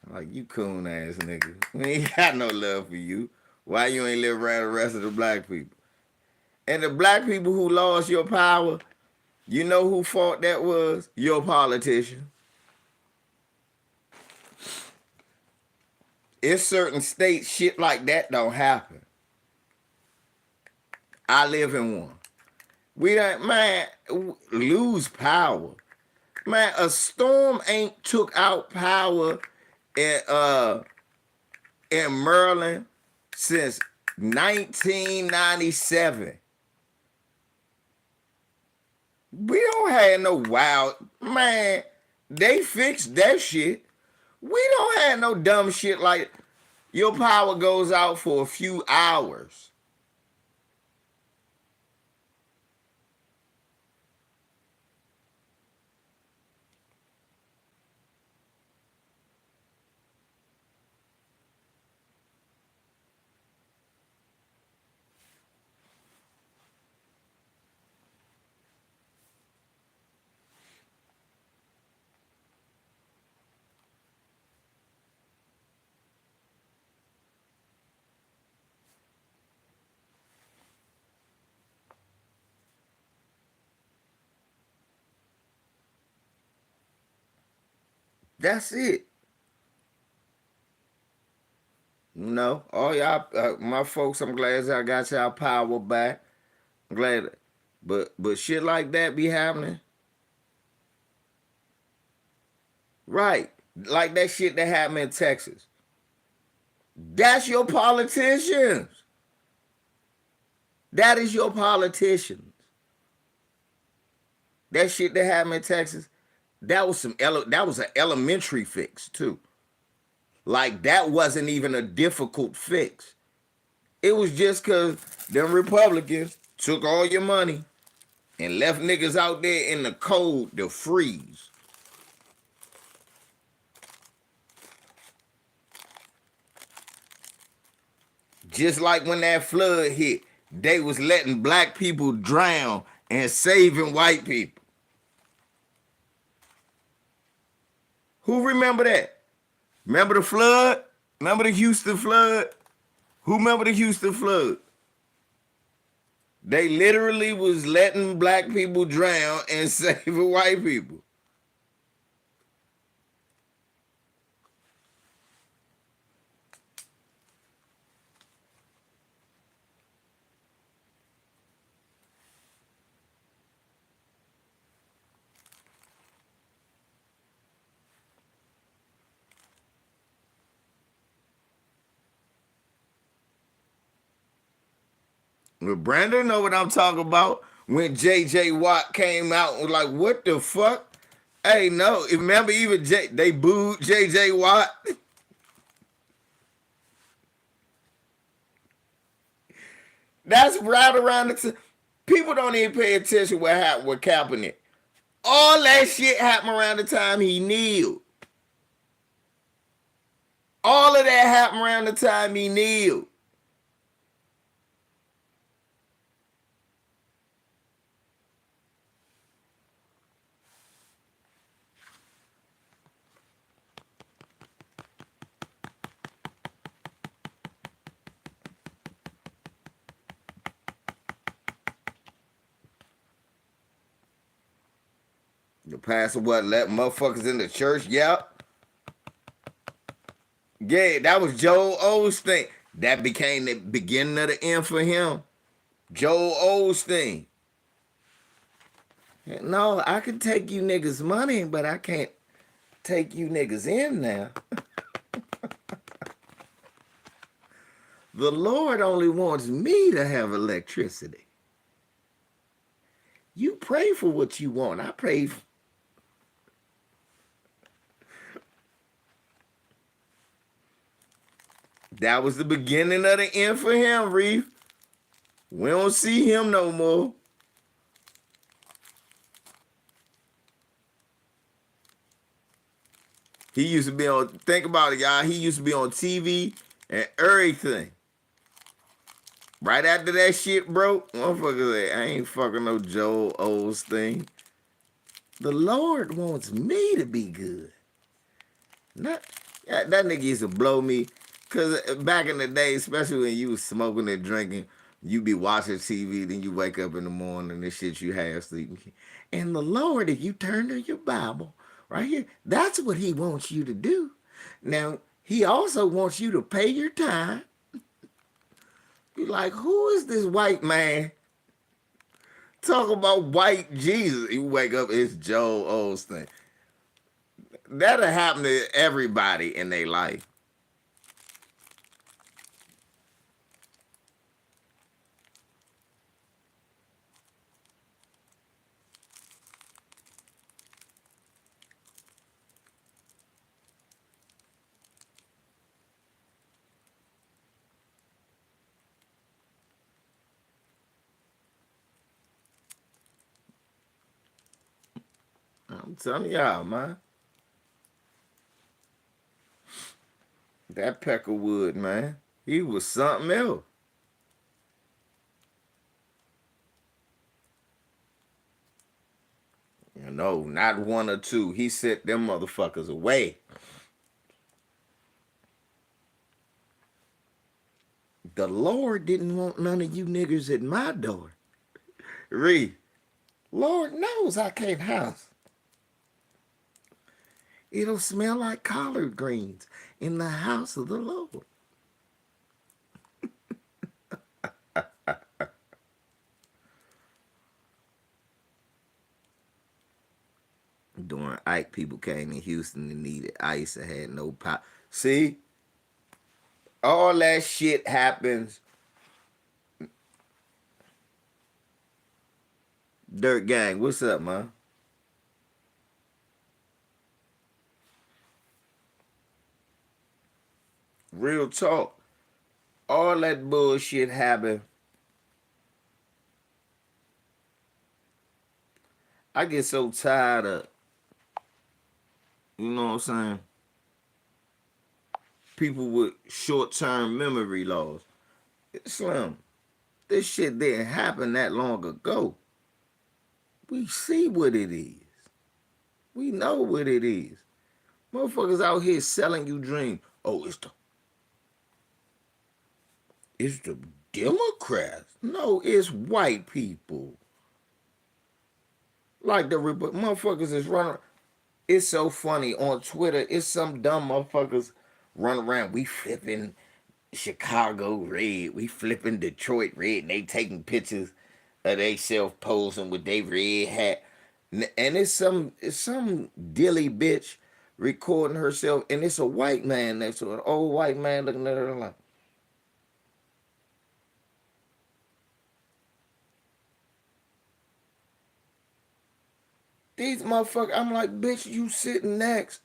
I'm like, you coon ass nigga. We ain't got no love for you. Why you ain't live around the rest of the black people? And the black people who lost your power, you know who fault that was? Your politician. It's certain states shit like that don't happen. I live in one. We don't, man, lose power. Man, a storm ain't took out power in in Maryland since 1997. We don't have no wild man. They fixed that shit. We don't have no dumb shit like your power goes out for a few hours. That's it. All y'all, my folks, I'm glad I got y'all power back. I'm glad, but shit like that be happening, right? Like that shit that happened in Texas. That's your politicians. That is your politicians. That shit that happened in Texas, that was that was an elementary fix too. Like that wasn't even a difficult fix. It was just cause them Republicans took all your money and left niggas out there in the cold to freeze. Just like when that flood hit, they was letting black people drown and saving white people. Who remember that? Remember the flood? Remember the Houston flood? Who remember the Houston flood? They literally was letting black people drown and saving white people. But Brandon know what I'm talking about. When J.J. Watt came out and was like, what the fuck? Hey, no. Remember even they booed J.J. Watt? That's right around the time. People don't even pay attention what happened with Kaepernick. All that shit happened around the time he kneeled. All of that happened around the time he kneeled. The pastor what let motherfuckers in the church? Yep. Yeah, that was Joel Osteen. That became the beginning of the end for him. Joel Osteen. No, I can take you niggas money, but I can't take you niggas in now. The Lord only wants me to have electricity. You pray for what you want. I pray. That was the beginning of the end for him, Reef. We don't see him no more. He used to be on, think about it, y'all. He used to be on TV and everything. Right after that shit broke, motherfucker said, I ain't fucking no Joel Osteen. The Lord wants me to be good. Not that nigga used to blow me. Cause back in the day, especially when you was smoking and drinking, you be watching TV, then you wake up in the morning and shit you have sleeping. And the Lord, if you turn to your Bible, right here, that's what he wants you to do. Now, he also wants you to pay your time. Be like, who is this white man Talk about white Jesus. You wake up, it's Joel Osteen. That'll happen to everybody in their life. I'm telling y'all, man. That Peckerwood, man. He was something else. No, not one or two. He sent them motherfuckers away. The Lord didn't want none of you niggas at my door. Read. Lord knows I can't house. It'll smell like collard greens in the house of the Lord. During Ike, people came in Houston and needed ice and had no pop. See, all that shit happens. Dirt Gang, what's up, man? Real talk. All that bullshit happened. I get so tired of, you know what I'm saying? People with short term memory loss. Slim, this shit didn't happen that long ago. We see what it is. We know what it is. Motherfuckers out here selling you dreams. Oh, it's the Democrats. No, it's white people. Like the motherfuckers is running. It's so funny on Twitter. It's some dumb motherfuckers run around. We flipping Chicago red. We flipping Detroit red. And they taking pictures of they self posing with their red hat. And it's some dilly bitch recording herself, and it's a white man next to her, an old white man looking at her like, these motherfuckers. I'm like, bitch, you sitting next.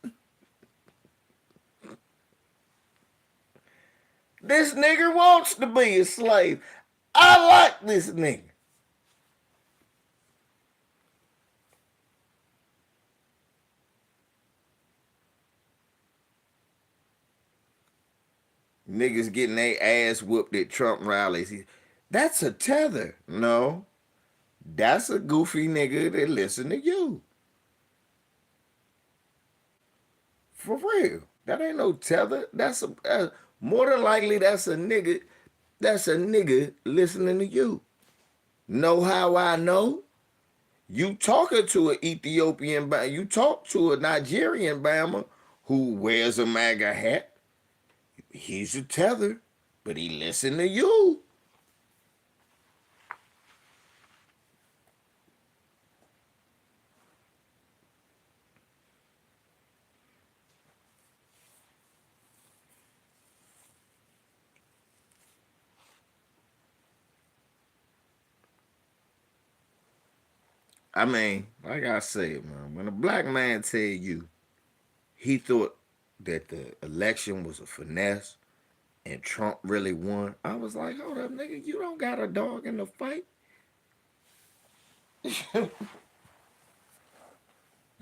This nigga wants to be a slave. I like this nigga. Niggas getting their ass whooped at Trump rallies. That's a tether. No, that's a goofy nigga that listen to you. For real. That ain't no tether. That's more than likely that's a nigga. That's a nigga listening to you. Know how I know? You talking to an Ethiopian, you talk to a Nigerian Bama who wears a MAGA hat. He's a tether, but he listen to you. I mean, like I said, man, when a black man tell you he thought that the election was a finesse and Trump really won, I was like, hold up, nigga, you don't got a dog in the fight.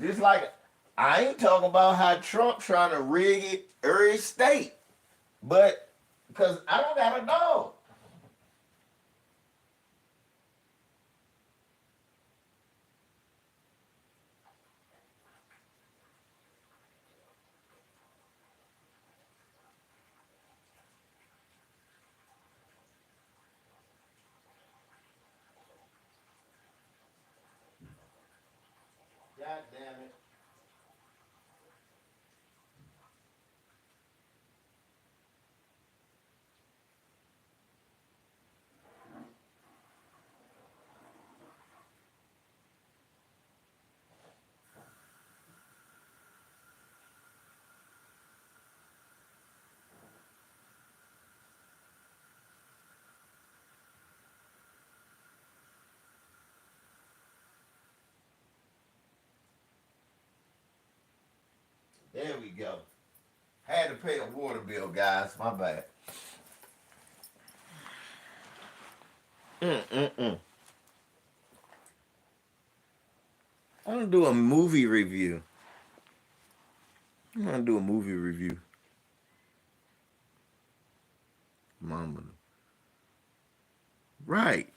Just like I ain't talking about how Trump trying to rig it every state, but because I don't got a dog. God damn it. together. Had to pay a water bill, guys. My bad. Mm-mm-mm. I'm gonna do a movie review. I'm gonna do a movie review. Mama. Right.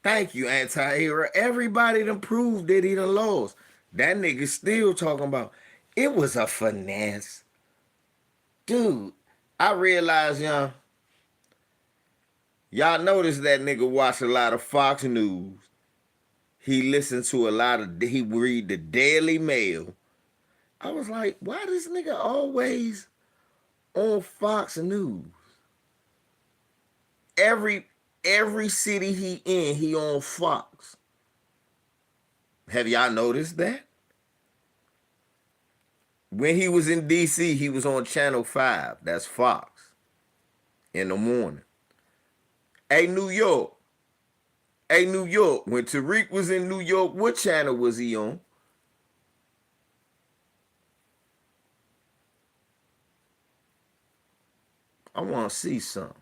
Thank you, anti-hero. Everybody done proved that he done lost. That nigga still talking about it was a finesse. Dude, I realize, y'all notice that nigga watch a lot of Fox News. He listened to a lot of, he read the Daily Mail. I was like, why this nigga always on Fox News? Every city he in, he on Fox. Have y'all noticed that? When he was in DC, he was on Channel 5. That's Fox. In the morning. Hey, New York. Hey, New York. When Tariq was in New York, what channel was he on? I want to see some.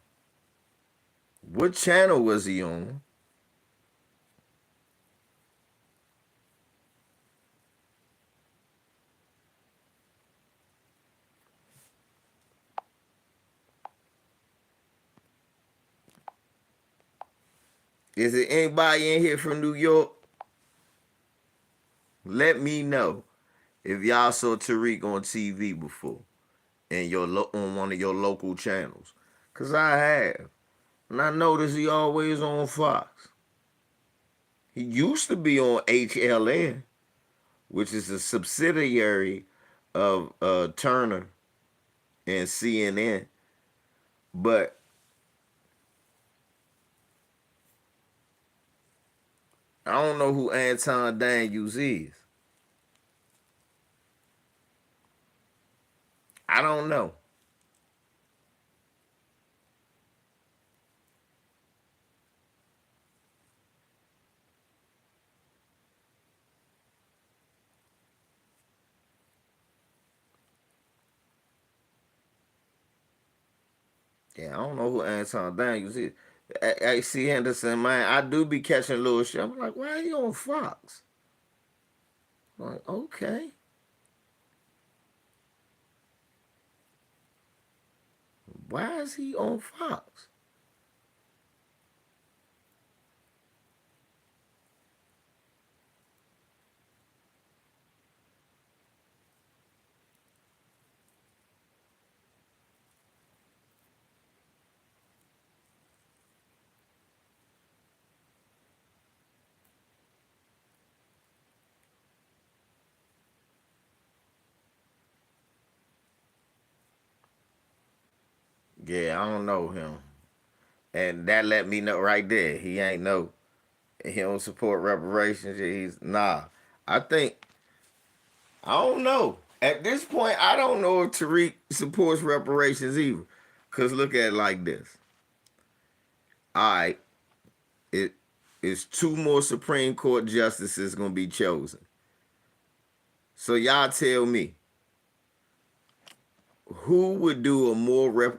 What channel was he on? Is there anybody in here from New York? Let me know if y'all saw Tariq on TV before and on one of your local channels. Cause I have. And I noticed he always on Fox. He used to be on HLN, which is a subsidiary of Turner and CNN. But I don't know who Anton Daniels is. I don't know. Yeah, I don't know who Anton Daniels is. AC Henderson, man, I do be catching little shit. I'm like, why are you on Fox? I'm like, okay. Why is he on Fox? Yeah, I don't know him. And that let me know right there. He ain't no, he don't support reparations. He's, nah. I think, I don't know. At this point, I don't know if Tariq supports reparations either. Because look at it like this. All right, it is two more Supreme Court justices going to be chosen. So y'all tell me, who would do a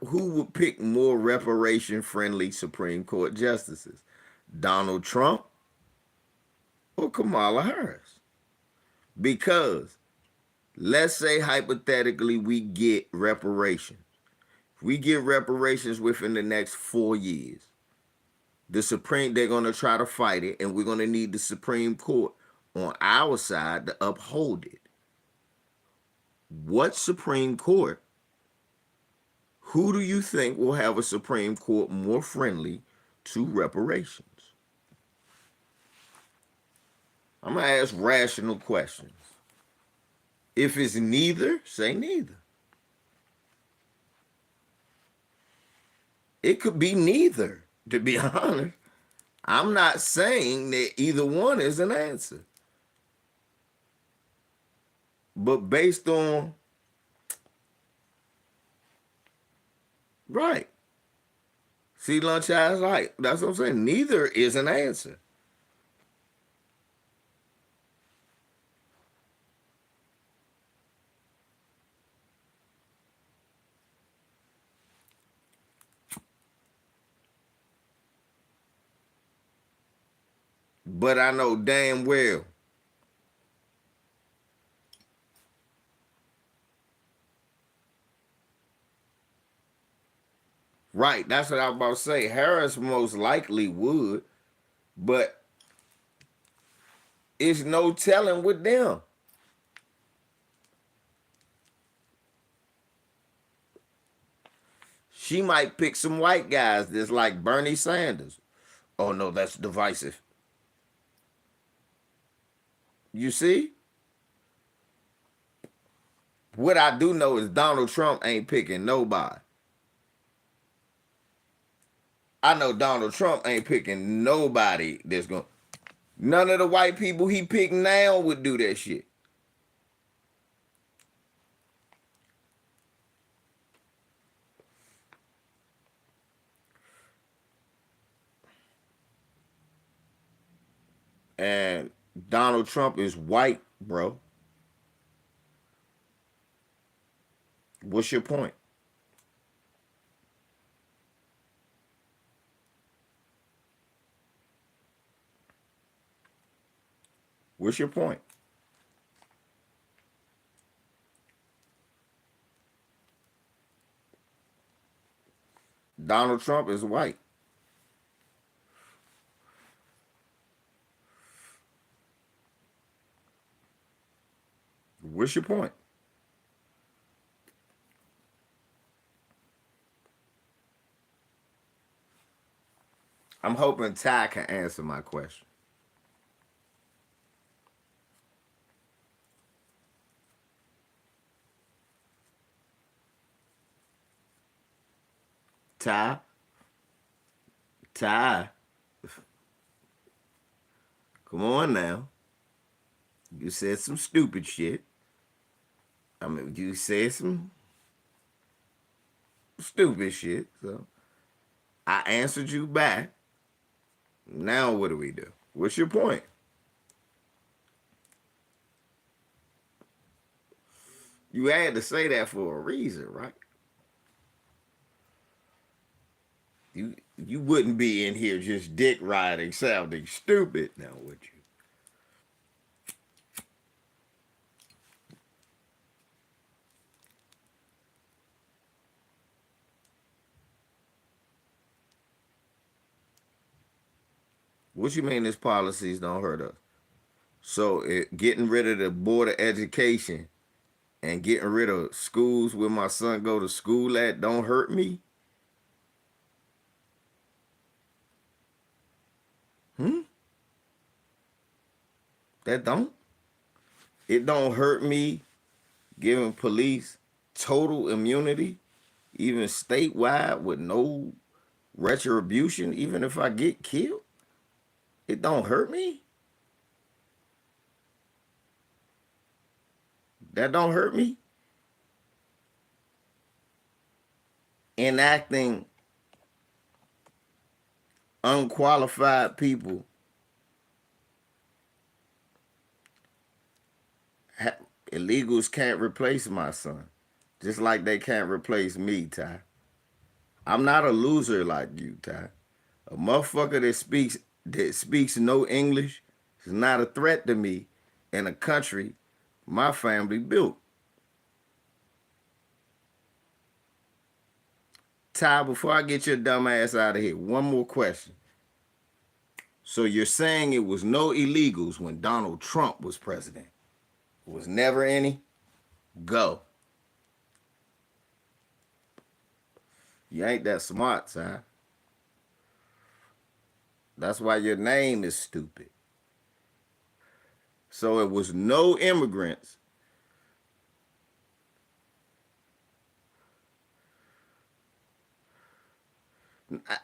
who would pick more reparation friendly Supreme Court justices? Donald Trump or Kamala Harris? Because let's say hypothetically we get reparations. If we get reparations within the next 4 years, they're gonna try to fight it, and we're gonna need the Supreme Court on our side to uphold it. What Supreme Court? Who do you think will have a Supreme Court more friendly to reparations? I'm gonna ask rational questions. If it's neither, say neither. It could be neither, to be honest. I'm not saying that either one is an answer. But based on, right. See, lunch eyes like, that's what I'm saying. Neither is an answer. But I know damn well. Right, that's what I was about to say. Harris most likely would, but it's no telling with them. She might pick some white guys that's like Bernie Sanders. Oh no, that's divisive. You see? What I do know is Donald Trump ain't picking nobody. I know Donald Trump ain't picking nobody that's going. None of the white people he picked now would do that shit. And Donald Trump is white, bro. What's your point? What's your point? Donald Trump is white. What's your point? I'm hoping Ty can answer my question. Ty, Ty, come on now. You said some stupid shit. I mean, you said some stupid shit. So I answered you back. Now what do we do? What's your point? You had to say that for a reason, right? You wouldn't be in here just dick riding, sounding stupid now, would you? What you mean these policies don't hurt us? So getting rid of the board of education and getting rid of schools where my son go to school at don't hurt me? Hmm? That don't? It don't hurt me giving police total immunity, even statewide with no retribution, even if I get killed? It don't hurt me? That don't hurt me? Enacting unqualified people, illegals can't replace my son. Just like they can't replace me, Ty. I'm not a loser like you, Ty. A motherfucker that speaks no English is not a threat to me in a country my family built. Ty, before I get your dumb ass out of here, one more question. So you're saying it was no illegals when Donald Trump was president? It was never any? Go. You ain't that smart, Ty. That's why your name is stupid. So it was no immigrants.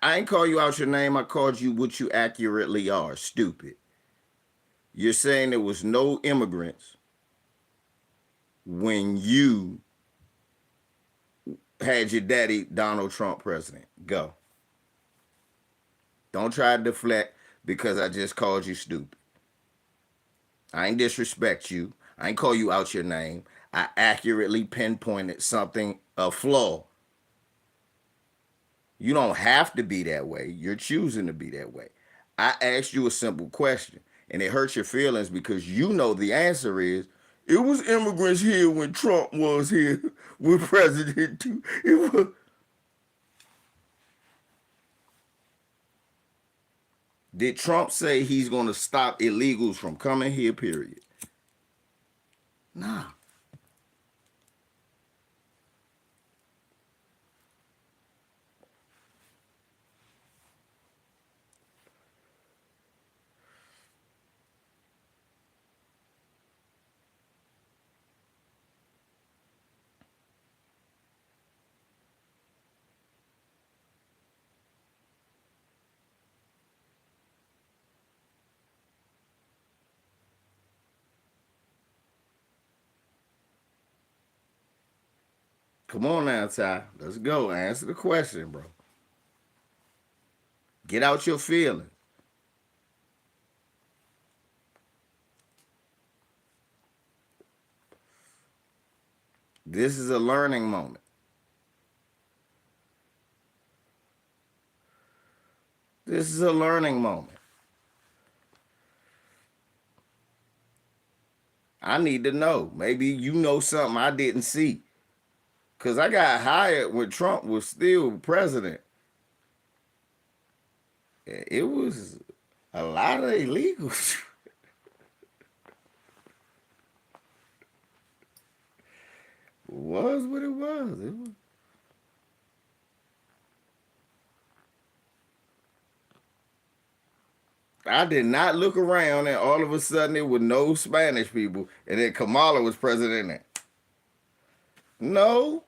I ain't call you out your name. I called you what you accurately are. Stupid. You're saying there was no immigrants when you had your daddy Donald Trump president. Go. Don't try to deflect because I just called you stupid. I ain't disrespect you. I ain't call you out your name. I accurately pinpointed something, a flaw. You don't have to be that way. You're choosing to be that way. I asked you a simple question, and it hurts your feelings because you know the answer is it was immigrants here when Trump was here with President too. It was. Did Trump say he's going to stop illegals from coming here? Period. Nah. Come on now, Ty. Let's go. Answer the question, bro. Get out your feelings. This is a learning moment. This is a learning moment. I need to know. Maybe you know something I didn't see. Because I got hired when Trump was still president. It was a lot of illegals. Was what it was. It was. I did not look around and all of a sudden it was no Spanish people and then Kamala was president. No.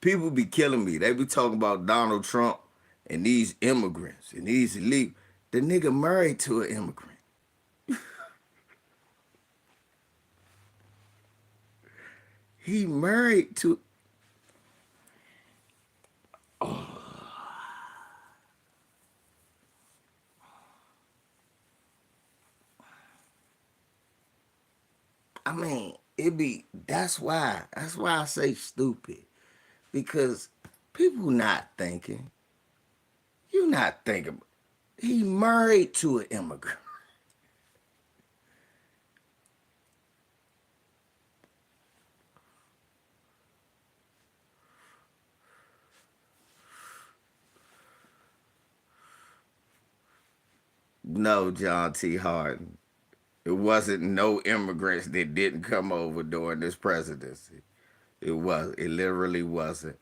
People be killing me. They be talking about Donald Trump and these immigrants and these illegal. The nigga married to an immigrant. He married to. I mean, it be. That's why. That's why I say stupid. Because people not thinking. You not thinking. He married to an immigrant. No, John T. Harden. It wasn't no immigrants that didn't come over during this presidency. It was. It literally wasn't.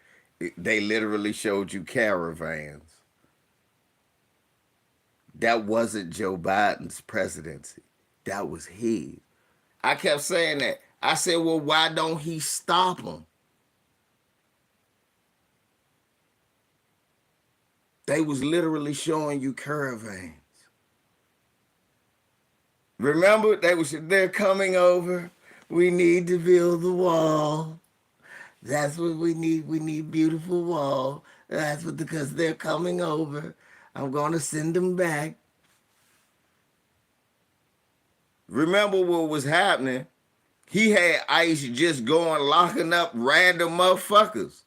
They literally showed you caravans. That wasn't Joe Biden's presidency. That was his. I kept saying that. I said, well, why don't he stop them? They was literally showing you caravans. Remember, they're coming over. We need to build the wall. That's what we need. We need beautiful wall. That's what because they're coming over. I'm gonna send them back. Remember what was happening? He had ICE just going locking up random motherfuckers.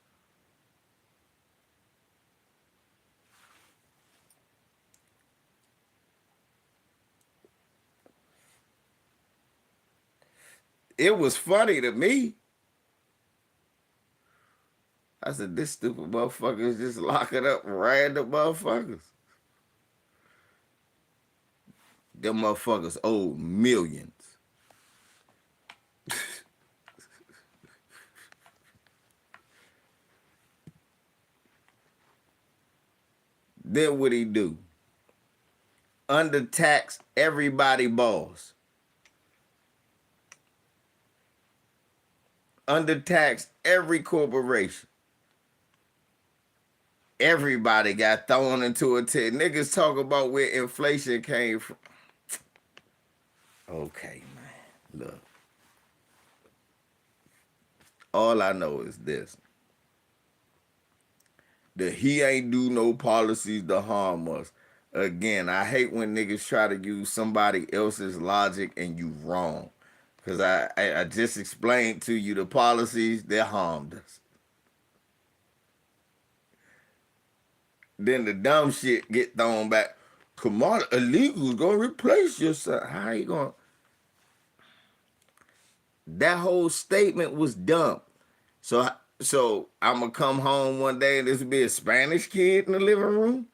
It was funny to me. I said, this stupid motherfucker is just locking up random motherfuckers. Them motherfuckers owe millions. Then what he do? Undertax everybody boss. Undertax every corporation. Everybody got thrown into a tent. Niggas talk about where inflation came from. Okay, man. Look. All I know is this. That he ain't do no policies to harm us. Again, I hate when niggas try to use somebody else's logic and you wrong. Cause I just explained to you the policies that harmed us. Then the dumb shit get thrown back. Commodity illegals gonna replace yourself. How you gonna? That whole statement was dumb. So I'm gonna come home one day and there's be a Spanish kid in the living room.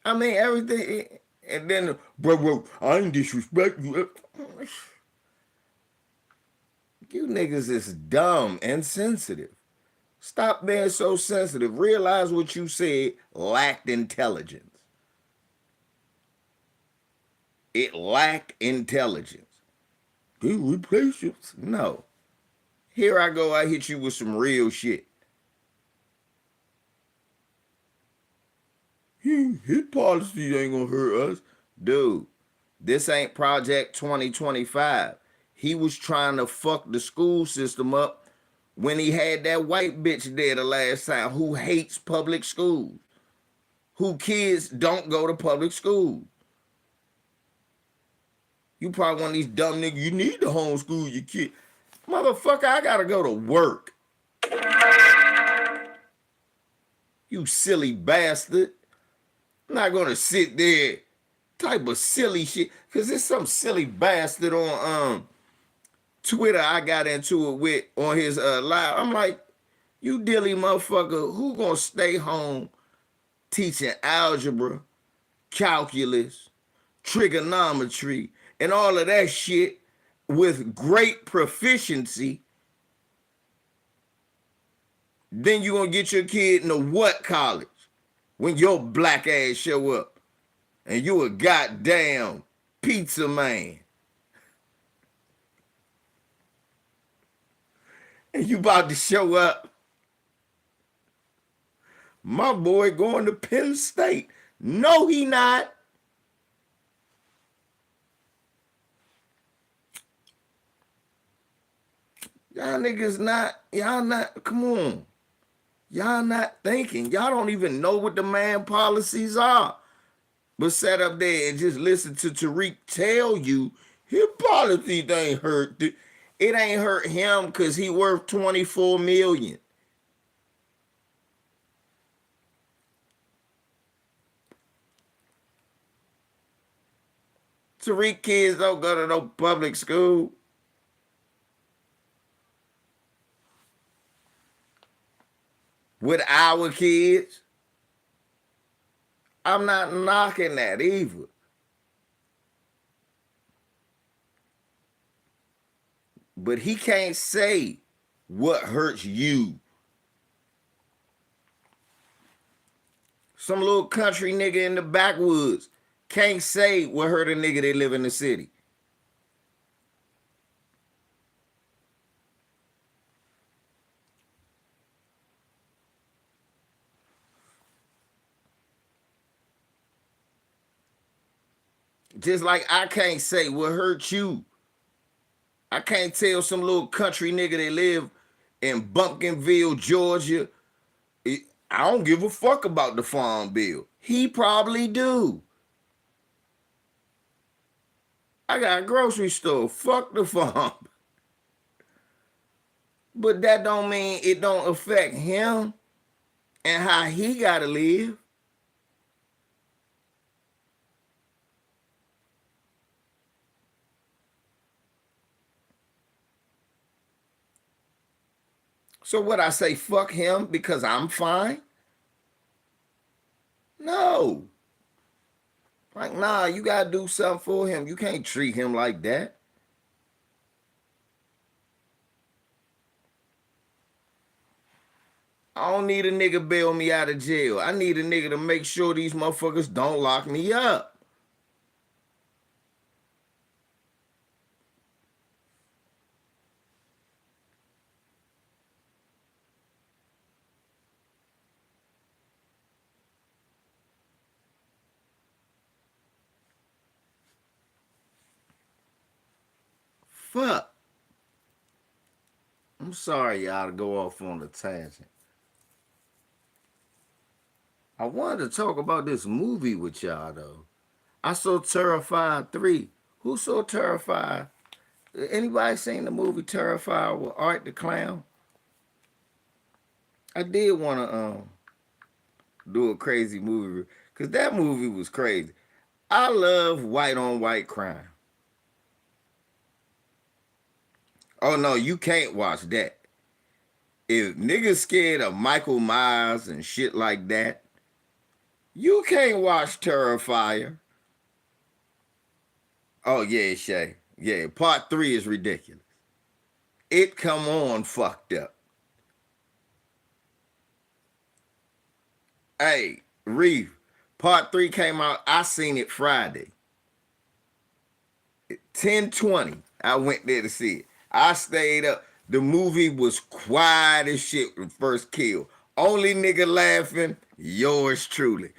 I mean everything, and then bro, I ain't disrespect you. You niggas is dumb and sensitive. Stop being so sensitive. Realize what you said lacked intelligence. It lacked intelligence. He replace you? No. Here I go. I hit you with some real shit. His policies ain't gonna hurt us, dude. This ain't Project 2025. He was trying to fuck the school system up when he had that white bitch there the last time who hates public schools, who kids don't go to public school. You probably one of these dumb niggas, you need to homeschool your kid. Motherfucker, I gotta go to work. You silly bastard. I'm not gonna sit there type of silly shit. Cause there's some silly bastard on Twitter I got into it with on his live. I'm like, you dilly motherfucker, who gonna stay home teaching algebra, calculus, trigonometry, and all of that shit with great proficiency? Then you gonna get your kid into what college when your black ass show up and you a goddamn pizza man and you about to show up? My boy going to Penn State. No, he not. Y'all niggas not, y'all not, come on. Y'all not thinking. Y'all don't even know what the man policies are. But sat up there and just listen to Tariq tell you his policies ain't hurt. It ain't hurt him because he worth 24 million. Tariq kids don't go to no public school. With our kids, I'm not knocking that either. But he can't say what hurts you. Some little country nigga in the backwoods can't say what hurt a nigga that live in the city. Just like I can't say what hurt you. I can't tell some little country nigga that live in Bumpkinville, Georgia. I don't give a fuck about the farm bill. He probably do. I got a grocery store. Fuck the farm. But that don't mean it don't affect him and how he gotta live. So what I say, fuck him because I'm fine? No. Like, nah, you gotta do something for him. You can't treat him like that. I don't need a nigga bail me out of jail. I need a nigga to make sure these motherfuckers don't lock me up. Fuck. I'm sorry, y'all, to go off on a tangent. I wanted to talk about this movie with y'all though. I saw Terrified 3. Who saw Terrified? Anybody seen the movie Terrified with Art the Clown? I did want to do a crazy movie because that movie was crazy. I love white on white crime. Oh no, you can't watch that. If niggas scared of Michael Myers and shit like that, you can't watch Terrifier. Oh yeah, Shay. Yeah, part 3 is ridiculous. It come on fucked up. Hey, Reef, part 3 came out. I seen it Friday. 10:20. I went there to see it. I stayed up. The movie was quiet as shit when first kill. Only nigga laughing, yours truly.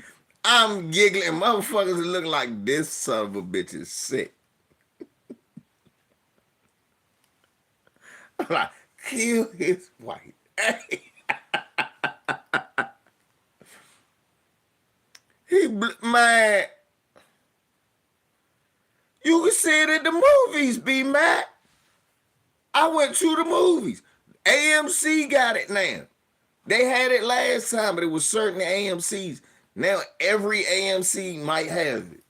I'm giggling. Motherfuckers look like this son of a bitch is sick. I'm like, kill his wife. Hey, man, you can see it at the movies, B Mac. I went to the movies. AMC got it now. They had it last time, but it was certain AMCs. Now every AMC might have it.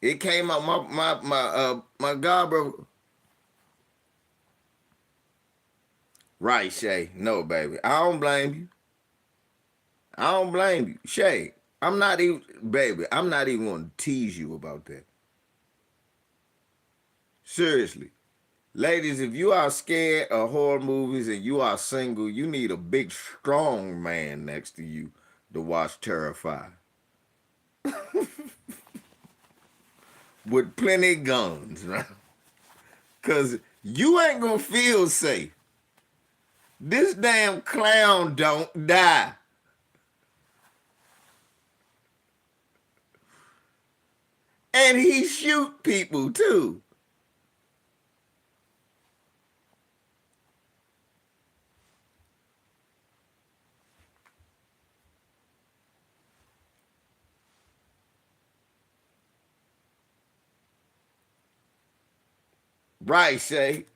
It came out my god brother. Right, Shay. No, baby. I don't blame you. I don't blame you. Shay, I'm not even baby, I'm not even gonna tease you about that. Seriously. Ladies, if you are scared of horror movies and you are single, you need a big strong man next to you to watch Terrify. With plenty of guns, right? Cause you ain't gonna feel safe. This damn clown don't die. And he shoot people too. Right, Shay?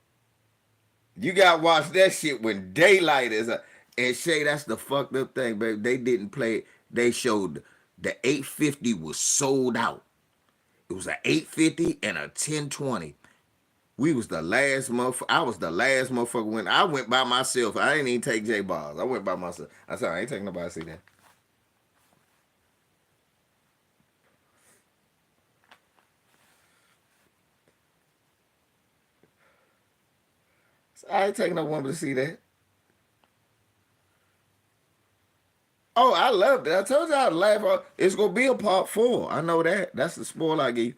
You gotta watch that shit when daylight is up. And Shay, that's the fucked up thing, baby. They didn't play it. They showed the 850 was sold out. It was an 850 and a 1020. We was the last motherfucker. I was the last motherfucker when I went by myself. I didn't even take J Balls. I went by myself. I said, I ain't taking nobody to see that. So I ain't taking no woman to see that. Oh, I loved it. I told you I'd laugh. It's gonna be a part 4. I know that. That's the spoiler I give you.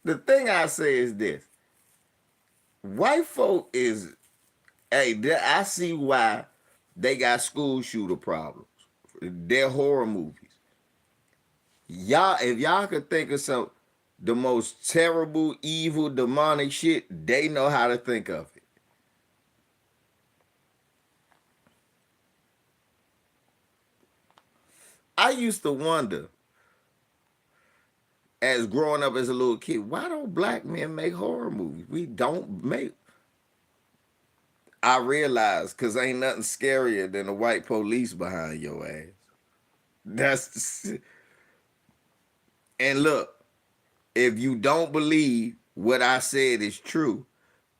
The thing I say is this: white folk is, hey, I see why they got school shooter problems. They're horror movies. Y'all, if y'all could think of some the most terrible, evil, demonic shit, they know how to think of it. I used to wonder, as growing up as a little kid, why don't black men make horror movies? We don't make. I realized because ain't nothing scarier than a white police behind your ass. That's and look, if you don't believe what I said is true,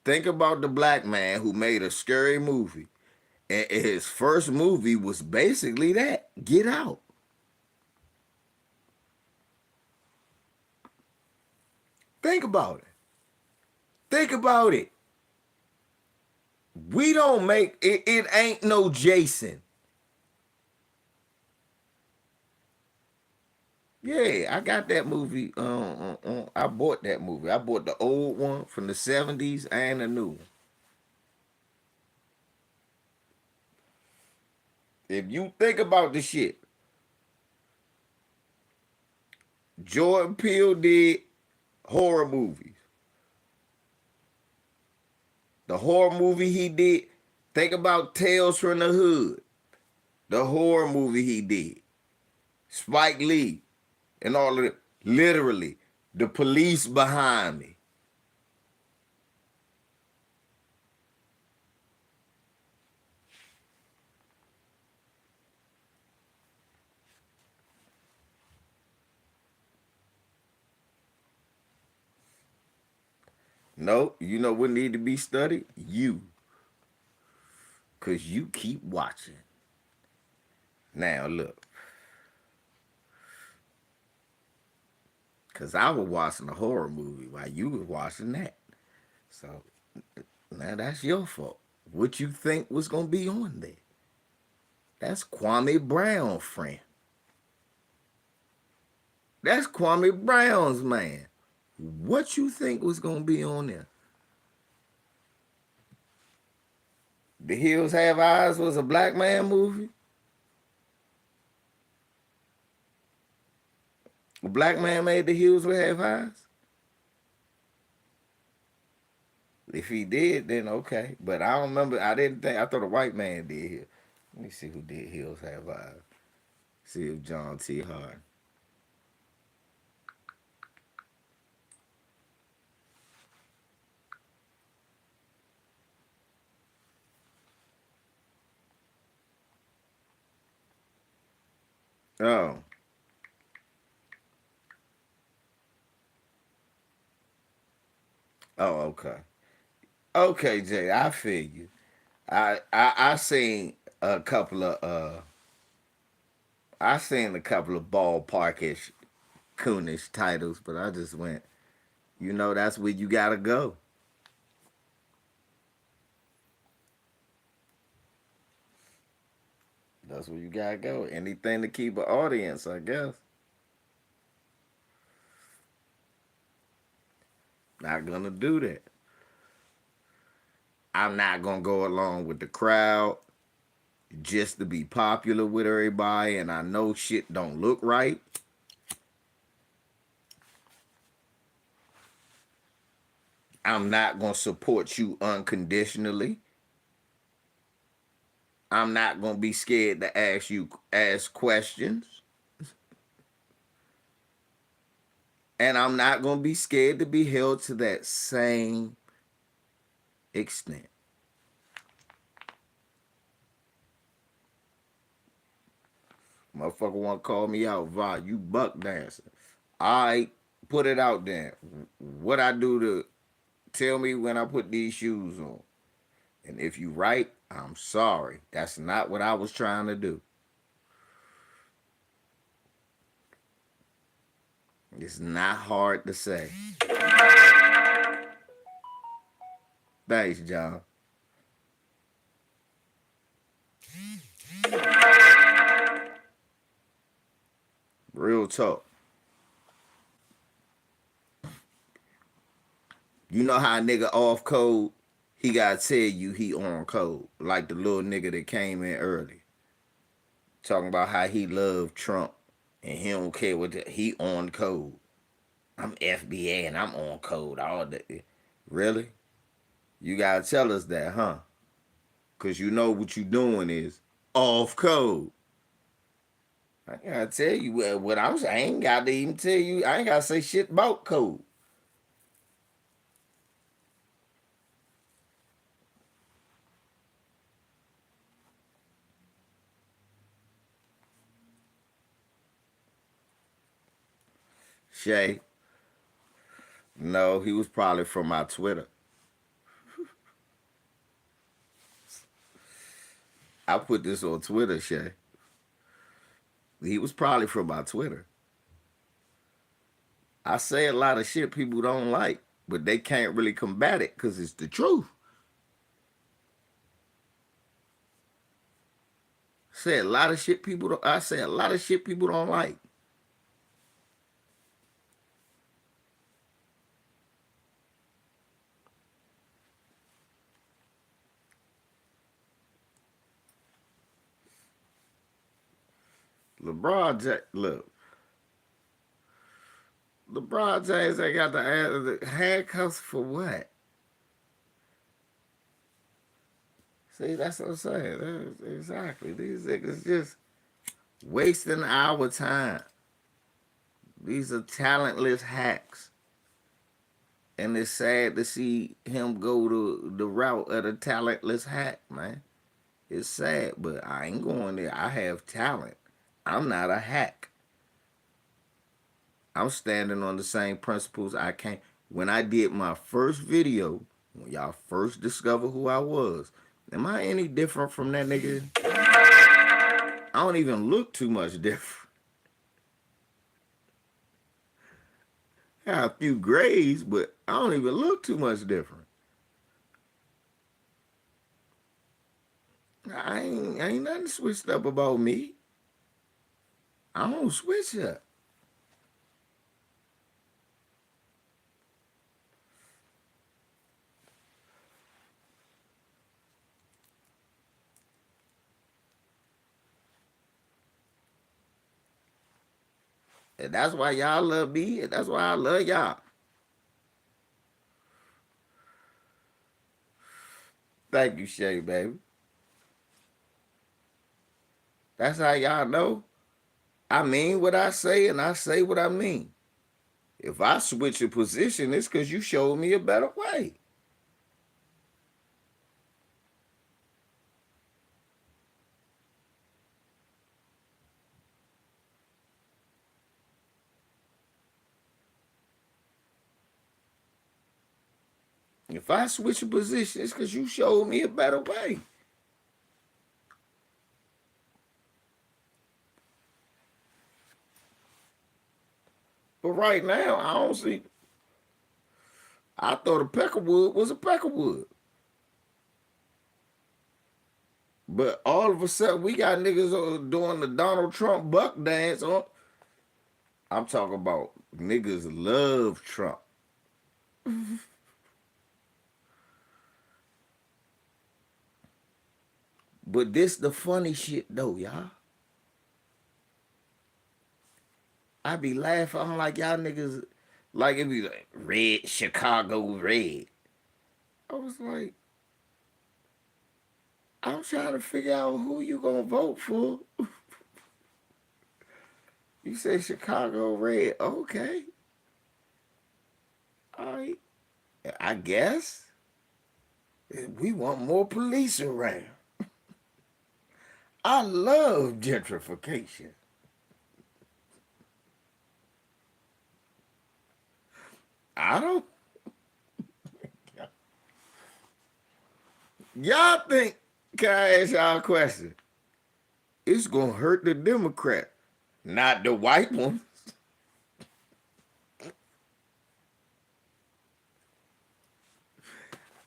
think about the black man who made a scary movie. And his first movie was basically that. Get Out. Think about it. Think about it. We don't make it, it ain't no Jason. Yeah, I got that movie. I bought that movie. I bought the old one from the 70s and the new one. If you think about the shit, Jordan Peele did horror movies. The horror movie he did. Think about Tales from the Hood. The horror movie he did. Spike Lee and all of it. Literally, the police behind me. No, you know what need to be studied? You. Because you keep watching. Now, look. Because I was watching a horror movie while you was watching that. So, now that's your fault. What you think was going to be on there? That's Kwame Brown, friend. That's Kwame Brown's man. What you think was going to be on there? The Hills Have Eyes was a black man movie? A black man made The Hills Will Have Eyes? If he did, then okay. But I don't remember. I didn't think. I thought a white man did here. Let me see who did Hills Have Eyes. See if John T. Hart. Oh. Oh, okay. Okay, Jay, I feel you. I seen a couple of I seen a couple of ballparkish coonish titles, but I just went, that's where you gotta go. That's where you gotta go. Anything to keep an audience, I guess. Not gonna do that. I'm not gonna go along with the crowd just to be popular with everybody, and I know shit don't look right. I'm not gonna support you unconditionally. I'm not gonna be scared to ask questions. And I'm not gonna be scared to be held to that same extent. Motherfucker wanna call me out, Vi, you buck dancing. I put it out there. What I do to tell me when I put these shoes on. And if you right, I'm sorry. That's not what I was trying to do. It's not hard to say. Thanks, John. Real talk. You know how a nigga off code? He gotta tell you he on code. Like the little nigga that came in early. Talking about how he loved Trump and he don't care he on code. I'm FBA and I'm on code all day. Really? You gotta tell us that, huh? Cause you know what you doing is off code. I gotta tell you what I'm saying. I ain't gotta even tell you. I ain't gotta say shit about code. Shay, no, he was probably from my Twitter. I put this on Twitter, Shay. He was probably from my Twitter. I say a lot of shit people don't like, but they can't really combat it because it's the truth. Say a lot of shit people don't. I say a lot of shit people don't like. LeBron James, look, LeBron James ain't got the handcuffs for what? See, that's what I'm saying. Exactly. These niggas just wasting our time. These are talentless hacks. And it's sad to see him go to the route of the talentless hack, man. It's sad, but I ain't going there. I have talent. I'm not a hack. I'm standing on the same principles I came. When I did my first video, when y'all first discovered who I was, am I any different from that nigga? I don't even look too much different. I have a few grays, but I don't even look too much different. I ain't nothing switched up about me. I don't switch up. And that's why y'all love me, and that's why I love y'all. Thank you, Shay, baby. That's how y'all know. I mean what I say, and I say what I mean. If I switch a position, it's because you showed me a better way. If I switch a position, it's because you showed me a better way. But right now, I don't see. I thought a peckerwood was a peckerwood. But all of a sudden, we got niggas doing the Donald Trump buck dance on. I'm talking about niggas love Trump. But this the funny shit though, y'all. I be laughing. I'm like, y'all niggas, like it be like red, Chicago red. I was like, I'm trying to figure out who you gonna vote for. You say Chicago red. Okay. All right. I guess. We want more police around. I love gentrification. I don't. Y'all think, can I ask y'all a question? It's gonna hurt the Democrat, not the white one.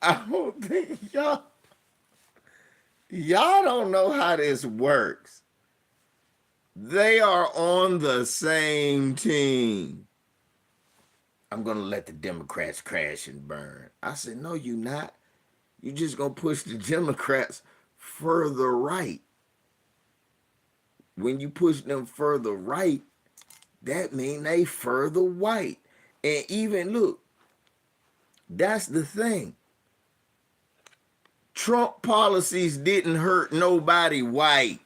I don't think y'all don't know how this works. They are on the same team. I'm gonna let the Democrats crash and burn. I said, no, you not. You just gonna push the Democrats further right. When you push them further right, that mean they further white. And even look, that's the thing. Trump policies didn't hurt nobody white.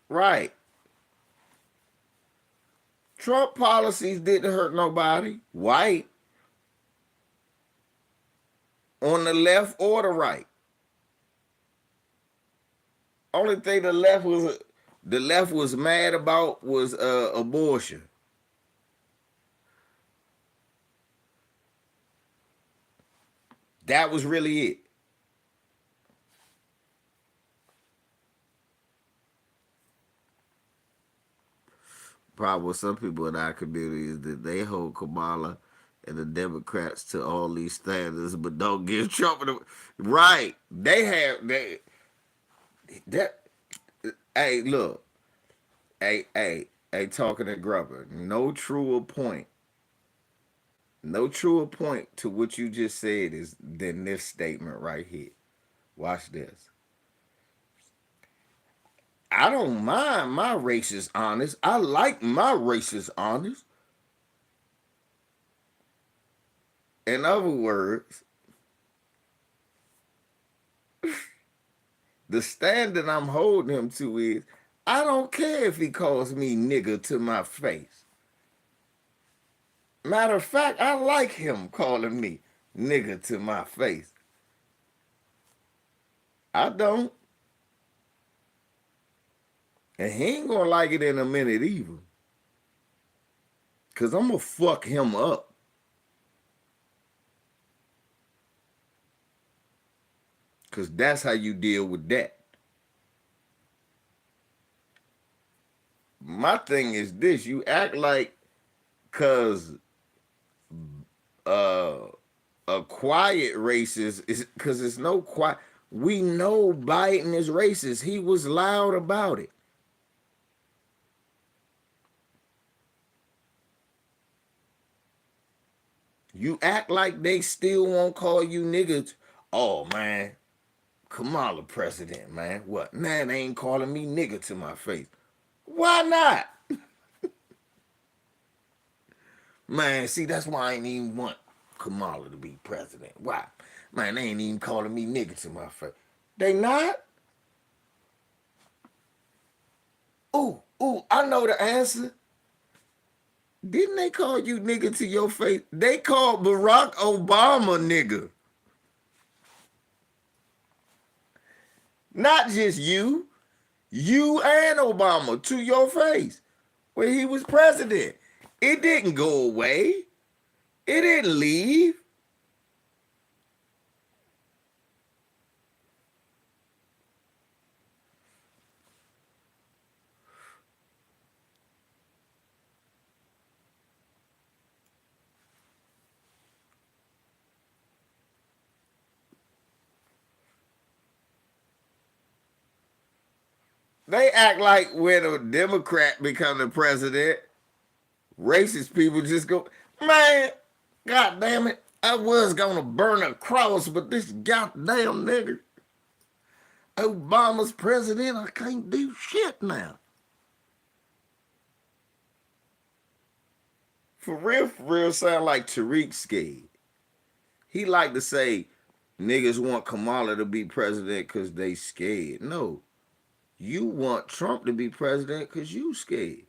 Right. Trump policies didn't hurt nobody white on the left or the right. Only thing the left was mad about was abortion. That was really it. Problem with some people in our community is that they hold Kamala and the Democrats to all these standards, but don't give Trump the right. That. Hey, look. Hey, talking to Grubber. No truer point. No truer point to what you just said is than this statement right here. Watch this. I don't mind my racist honest. I like my racist honest. In other words, the standard I'm holding him to is I don't care if he calls me nigger to my face. Matter of fact, I like him calling me nigger to my face. I don't. And he ain't gonna like it in a minute either. Cause I'm gonna fuck him up. Cause that's how you deal with that. My thing is this, you act like cause uh a quiet racist is cause it's no quiet. We know Biden is racist. He was loud about it. You act like they still won't call you niggas. Oh man, Kamala president, man. What? Man, they ain't calling me nigga to my face. Why not? Man, see, that's why I ain't even want Kamala to be president. Why? Man, they ain't even calling me nigga to my face. They not? Ooh, I know the answer. Didn't they call you nigga to your face? They called Barack Obama nigga. Not just you and Obama to your face when he was president. It didn't go away. It didn't leave. They act like when a Democrat become the president, racist people just go, man, god damn it, I was gonna burn a cross, but this goddamn nigger, Obama's president, I can't do shit now. For real, sound like Tariq scared. He like to say niggas want Kamala to be president because they scared. No, you want Trump to be president because you scared.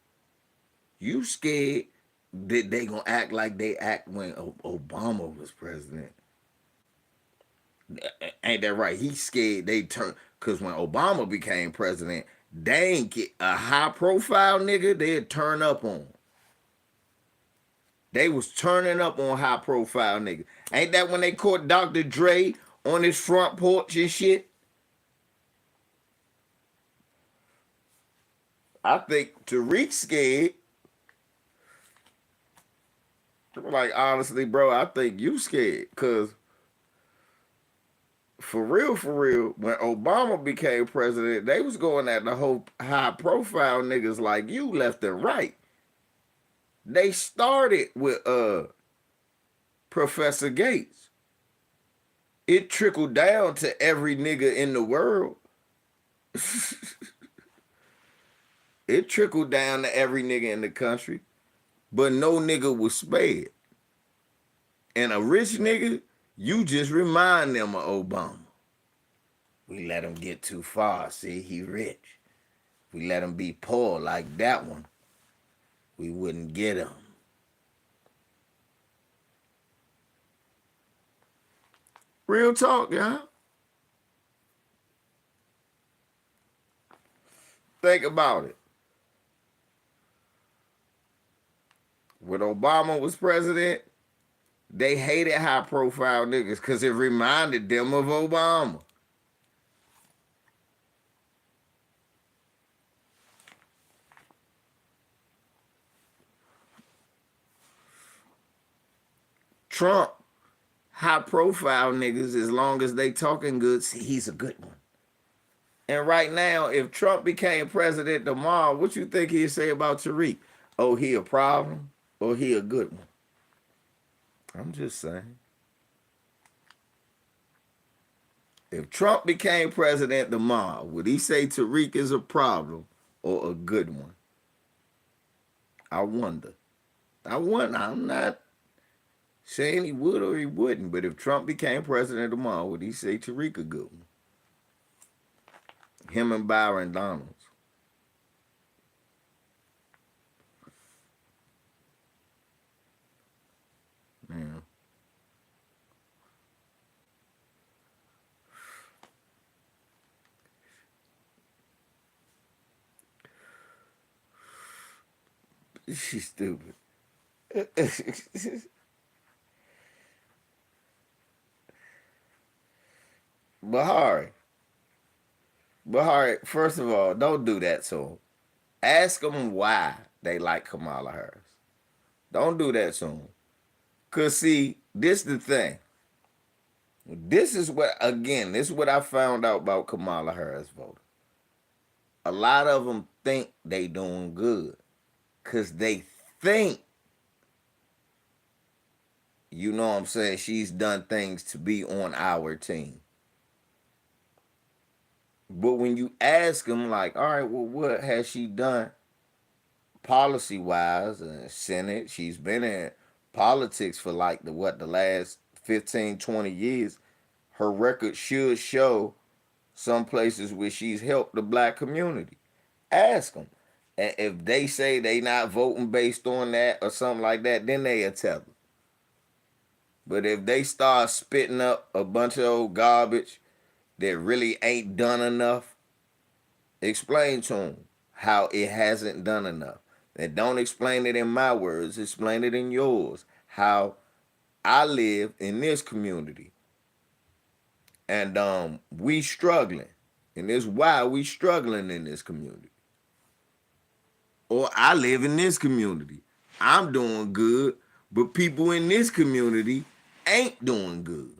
You scared that they gonna act like they act when Obama was president. Ain't that right? He scared they turn because when Obama became president, they ain't get a high profile nigga they'd turn up on. They was turning up on high profile niggas. Ain't that when they caught Dr. Dre on his front porch and shit? I think Tariq scared. Like, honestly, bro, I think you scared. Because, for real, when Obama became president, they was going at the whole high-profile niggas like you left and right. They started with Professor Gates. It trickled down to every nigga in the world. It trickled down to every nigga in the country. But no nigga was spared. And a rich nigga, you just remind them of Obama. We let him get too far. See, he rich. We let him be poor like that one. We wouldn't get him. Real talk, y'all. Think about it. When Obama was president, they hated high profile niggas because it reminded them of Obama. Trump, high profile niggas, as long as they talking good, see, he's a good one. And right now, if Trump became president tomorrow, what you think he'd say about Tariq? Oh, he a problem or he a good one? I'm just saying. If Trump became president tomorrow, would he say Tariq is a problem or a good one? I wonder. I wonder. I'm not saying he would or he wouldn't, but if Trump became president tomorrow, would he say Tariq a good one? Him and Byron Donalds. Yeah. She's stupid. Bahari. Bahari, first of all, don't do that to him. Ask them why they like Kamala Harris. Don't do that to him. Because, see, this the thing. This is what I found out about Kamala Harris voter. A lot of them think they doing good. Because they think, you know what I'm saying, she's done things to be on our team. But when you ask them, like, all right, well, what has she done policy wise in the Senate? She's been in politics for like the last 15, 20 years. Her record should show some places where she's helped the black community. Ask them. And if they say they not voting based on that or something like that, then they'll tell them. But if they start spitting up a bunch of old garbage that really ain't done enough, explain to them how it hasn't done enough. And don't explain it in my words, explain it in yours. How I live in this community. And we struggling. And this why we struggling in this community. Or I live in this community. I'm doing good, but people in this community ain't doing good.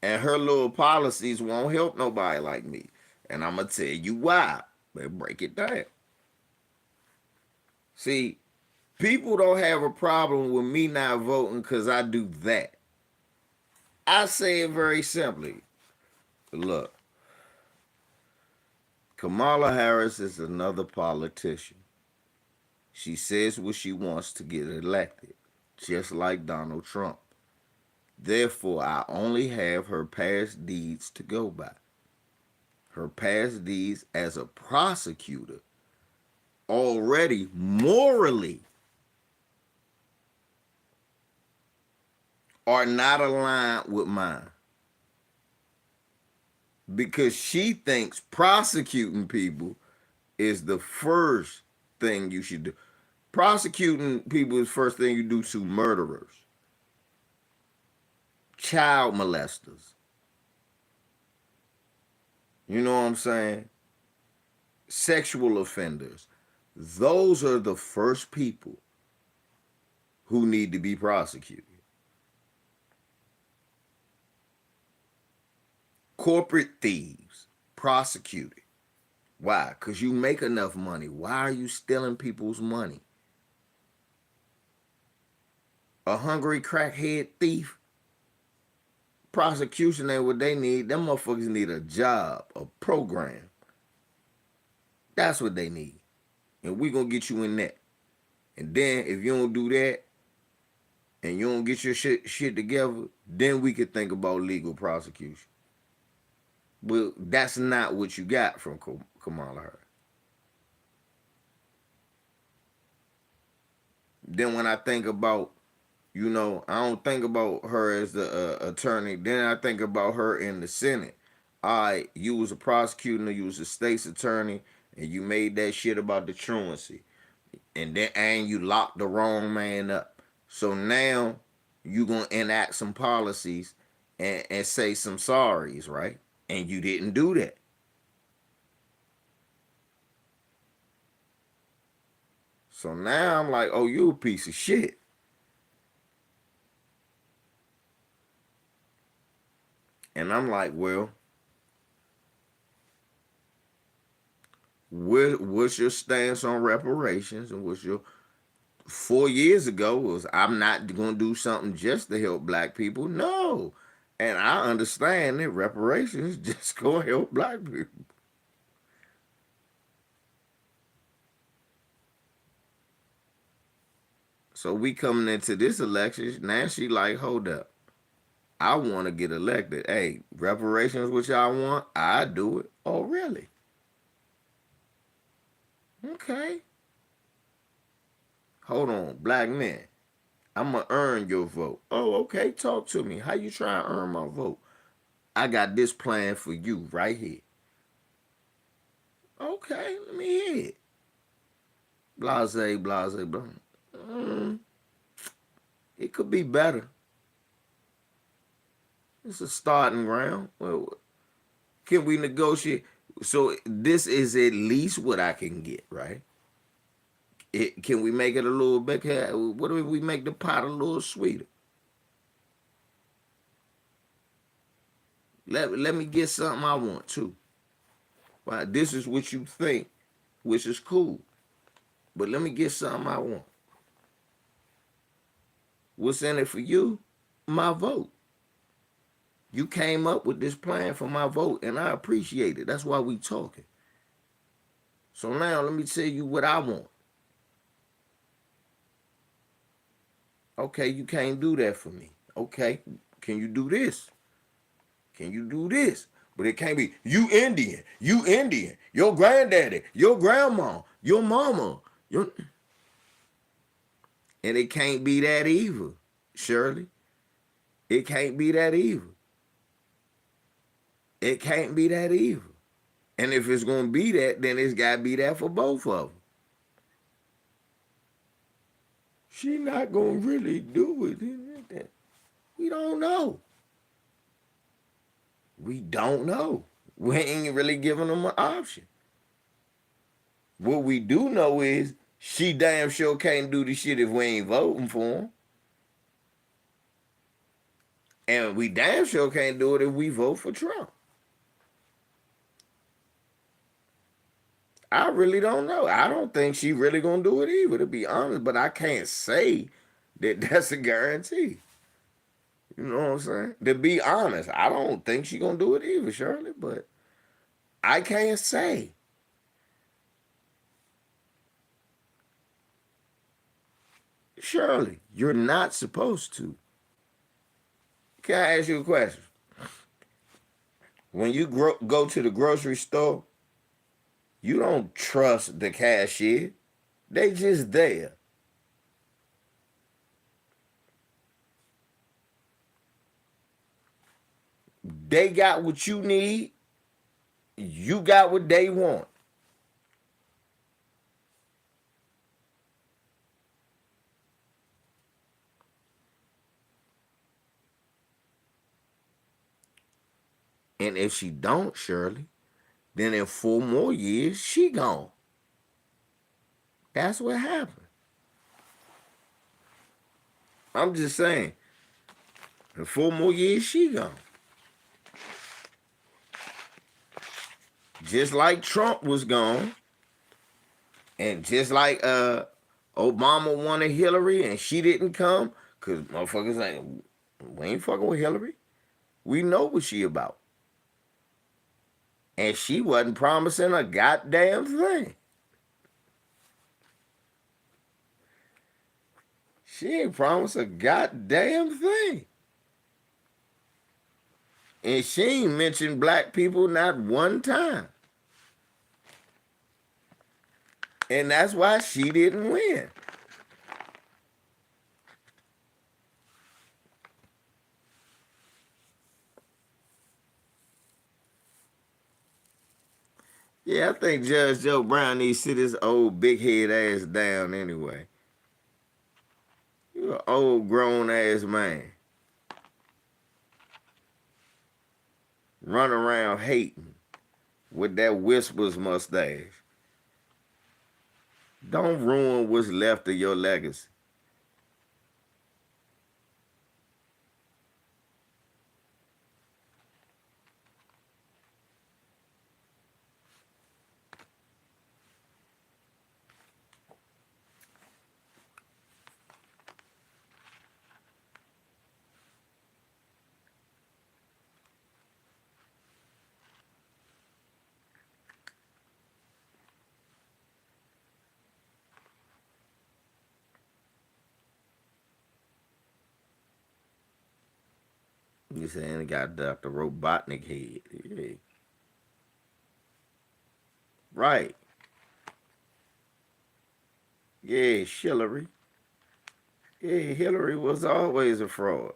And her little policies won't help nobody like me. And I'm going to tell you why. Let's break it down. See, people don't have a problem with me not voting because I do that. I say it very simply. Look, Kamala Harris is another politician. She says what she wants to get elected, just like Donald Trump. Therefore, I only have her past deeds to go by. Her past deeds as a prosecutor already morally are not aligned with mine. Because she thinks prosecuting people is the first thing you should do. Prosecuting people is the first thing you do to murderers, child molesters. You know what I'm saying? Sexual offenders. Those are the first people who need to be prosecuted. Corporate thieves, prosecuted. Why? Because you make enough money. Why are you stealing people's money? A hungry crackhead thief, prosecution ain't what they need. Them motherfuckers need a job, a program. That's what they need. And we gonna get you in that. And then if you don't do that and you don't get your shit together, then we could think about legal prosecution. But that's not what you got from Kamala Harris. Then when I think about, I don't think about her as the attorney. Then I think about her in the Senate. All right, you was a prosecutor, you was a state's attorney, and you made that shit about the truancy. And you locked the wrong man up. So now you gonna enact some policies and say some sorries, right? And you didn't do that. So now I'm like, oh, you a piece of shit. And I'm like, well, what's your stance on reparations? And what's your 4 years ago was I'm not gonna do something just to help black people. No. And I understand that reparations just gonna help black people. So we coming into this election, now she like, hold up. I wanna get elected. Hey, reparations what y'all want, I do it. Oh really? Okay. Hold on, black man. I'm gonna earn your vote. Oh, okay. Talk to me. How you try to earn my vote? I got this plan for you right here. Okay, let me hear it. Blase, blase, blah. Mm, it could be better. It's a starting ground. Well, can we negotiate? So this is at least what I can get, right? Can we make it a little bit? What if we make the pot a little sweeter? Let me get something I want too. Well, this is what you think, which is cool. But let me get something I want. What's in it for you? My vote. You came up with this plan for my vote, and I appreciate it. That's why we talking. So now let me tell you what I want. Okay, you can't do that for me. Okay, can you do this? Can you do this? But it can't be you Indian, your granddaddy, your grandma, your mama, your and it can't be that evil, Shirley. It can't be that evil. It can't be that evil. And if it's gonna be that, then it's gotta be that for both of them. She not gonna really do it. We don't know. We don't know. We ain't really giving them an option. What we do know is she damn sure can't do the shit if we ain't voting for him. And we damn sure can't do it if we vote for Trump. I really don't know. I don't think she really gonna do it either, to be honest. But I can't say that that's a guarantee. You know what I'm saying? To be honest, I don't think she gonna do it either, Shirley. But I can't say. Shirley, you're not supposed to. Can I ask you a question? When you go to the grocery store, you don't trust the cashier. They just there. They got what you need. You got what they want. And if she don't, Shirley, then in 4 more years, she gone. That's what happened. I'm just saying, in 4 more years, she gone. Just like Trump was gone, and just like Obama wanted Hillary and she didn't come, because motherfuckers like, we ain't fucking with Hillary. We know what she about. And she wasn't promising a goddamn thing. She ain't promised a goddamn thing. And she ain't mentioned black people not one time. And that's why she didn't win. Yeah, I think Judge Joe Brown needs to sit his old big head ass down anyway. You're an old grown ass man. Run around hating with that whispers mustache. Don't ruin what's left of your legacy. You saying he got Dr. Robotnik head. Yeah. Right. Yeah, Hillary. Yeah, Hillary was always a fraud.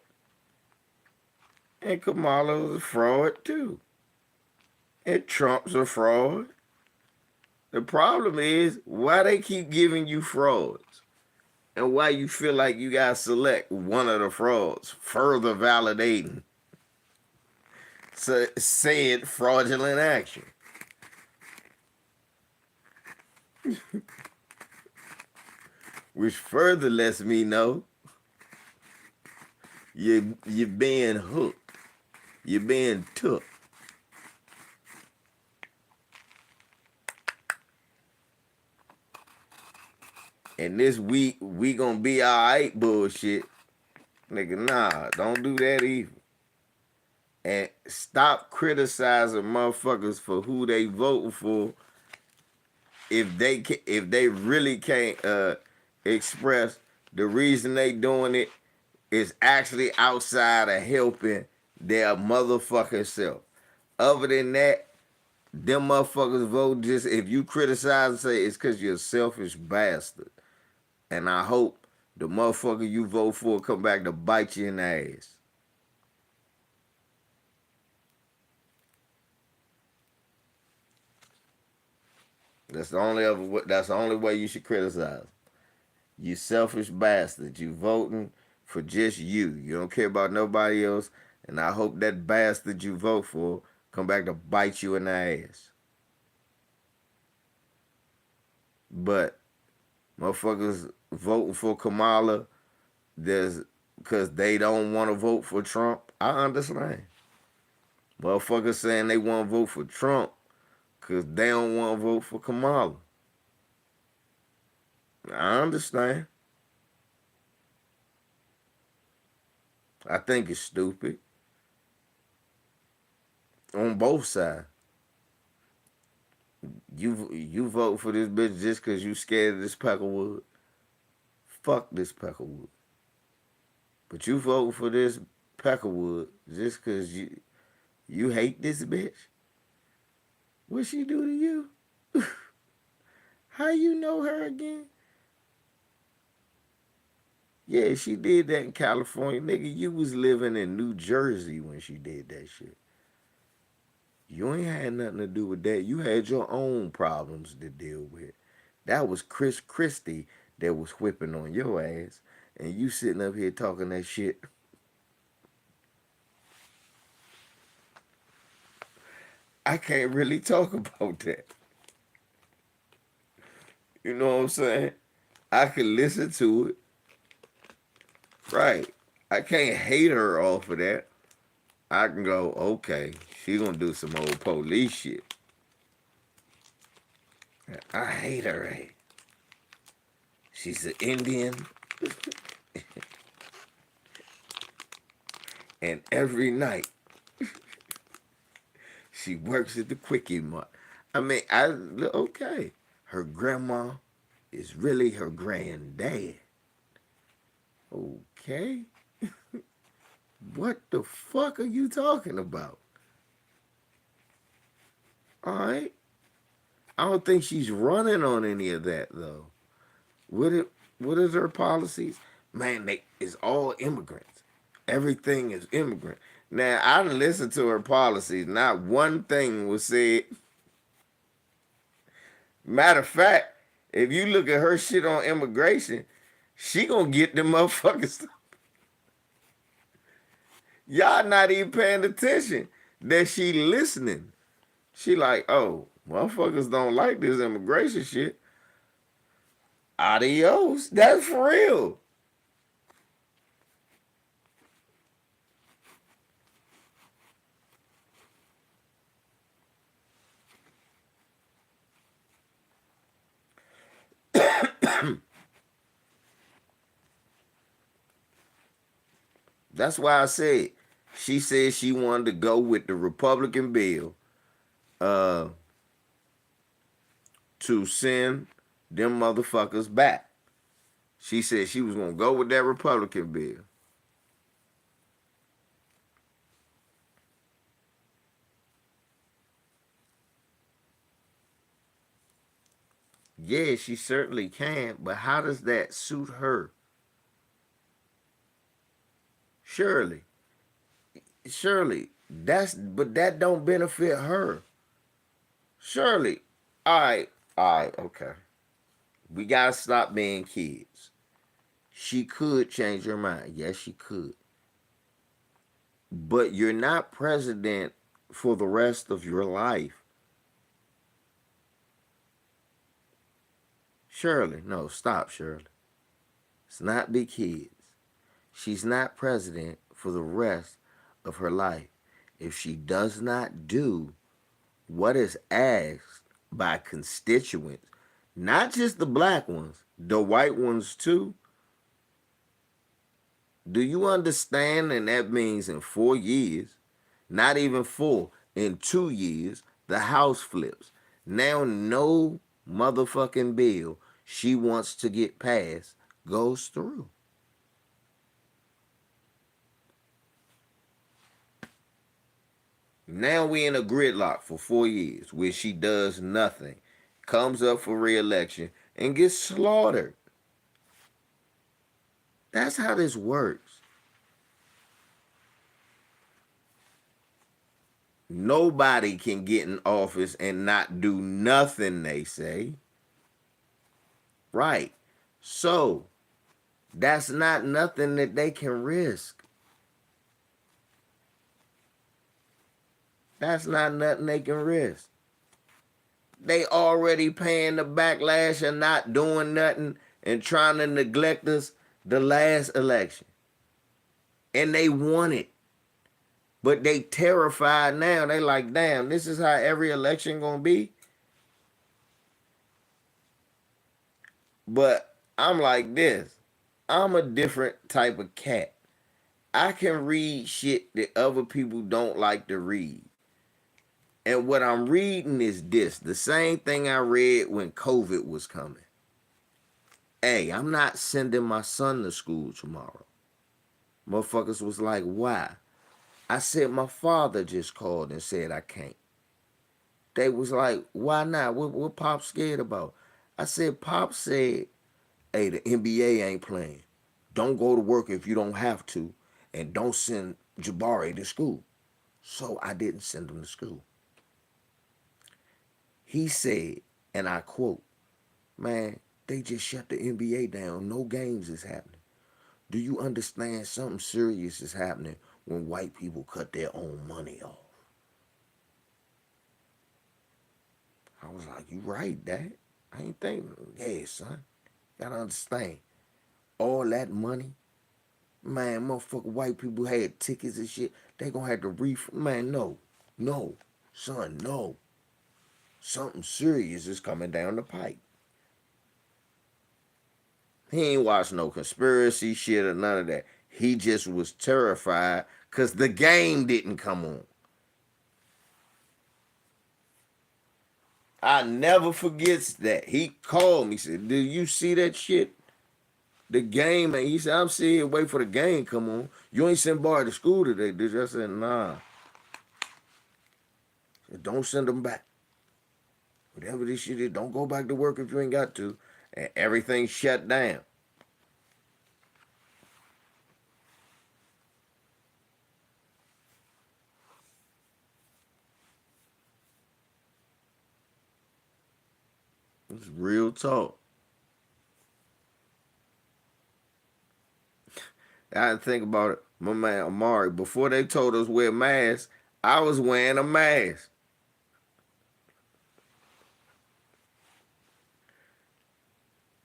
And Kamala was a fraud too. And Trump's a fraud. The problem is why they keep giving you frauds. And why you feel like you gotta select one of the frauds, further validating said fraudulent action. Which further lets me know you're being hooked. You're being took. And this week we gonna be alright bullshit. Nigga, nah, don't do that either. And stop criticizing motherfuckers for who they voting for if they really can't express the reason they doing it is actually outside of helping their motherfucking self. Other than that, them motherfuckers vote just if you criticize and say it's because you're a selfish bastard. And I hope the motherfucker you vote for come back to bite you in the ass. That's the only way you should criticize. You selfish bastard. You voting for just you. You don't care about nobody else. And I hope that bastard you vote for come back to bite you in the ass. But motherfuckers voting for Kamala there's because they don't want to vote for Trump. I understand. Motherfuckers saying they want to vote for Trump because they don't want to vote for Kamala. I understand. I think it's stupid on both sides. You vote for this bitch just because you scared of this Peckerwood. Fuck this Peckerwood. But you vote for this Peckerwood just because you hate this bitch. What she do to you? How you know her again? Yeah, she did that in California. Nigga, you was living in New Jersey when she did that shit. You ain't had nothing to do with that. You had your own problems to deal with. That was Chris Christie that was whipping on your ass. And you sitting up here talking that shit. I can't really talk about that. You know what I'm saying? I can listen to it. Right. I can't hate her off of that. I can go, okay, she gonna do some old police shit. I hate her. Hey. She's an Indian. And every night she works at the Quickie Mart. I mean, okay. Her grandma is really her granddad. Okay. What the fuck are you talking about? All right. I don't think she's running on any of that though. What is her policies? Man, it's all immigrants. Everything is immigrant. Now I listened to her policies. Not one thing was said. Matter of fact, if you look at her shit on immigration, she gonna get them motherfuckers. Y'all not even paying attention that she listening. She like, oh, motherfuckers don't like this immigration shit. Adios. That's for real. That's why I said she said she wanted to go with the Republican bill uh, to send them motherfuckers back. She said she was gonna go with that Republican bill. Yeah, she certainly can, but how does that suit her? Surely, surely, but that don't benefit her. Surely. All right, okay. We gotta stop being kids. She could change her mind. Yes, she could. But you're not president for the rest of your life. Shirley, no, stop, Shirley. It's not big kids. She's not president for the rest of her life. If she does not do what is asked by constituents, not just the black ones, the white ones too. Do you understand? And that means in 4 years, not even four, in 2 years, the house flips. Now, no motherfucking bill she wants to get passed goes through. Now we in a gridlock for 4 years where she does nothing, comes up for re-election, and gets slaughtered. That's how this works. Nobody can get in office and not do nothing, they say. Right. So, that's not nothing that they can risk. That's not nothing they can risk. They already paying the backlash of not doing nothing and trying to neglect us the last election. And they won it. But they terrified now. They like, damn, this is how every election gonna be. But I'm like this. I'm a different type of cat. I can read shit that other people don't like to read. And what I'm reading is this, the same thing I read when COVID was coming. Hey, I'm not sending my son to school tomorrow. Motherfuckers was like, why? I said, my father just called and said I can't. They was like, why not? What Pop scared about? I said, Pop said, hey, the NBA ain't playing. Don't go to work if you don't have to. And don't send Jabari to school. So I didn't send him to school. He said, and I quote, man, they just shut the NBA down. No games is happening. Do you understand something serious is happening when white people cut their own money off? I was like, you right, Dad. I ain't thinking, yeah, son. Gotta understand. All that money, man, motherfucker, white people had tickets and shit. They gonna have to man, no. No. Son, no. Something serious is coming down the pipe. He ain't watched no conspiracy shit or none of that. He just was terrified because the game didn't come on. I never forgets that. He called me, said, "Do you see that shit? The game," and he said, "I'm sitting here wait for the game come on. You ain't sent Bart to school today, did you?" I said, "Nah. Said, don't send them back. Whatever this shit is, don't go back to work if you ain't got to." And everything shut down. It's real talk. I had to think about it. My man Amari, before they told us wear masks, I was wearing a mask.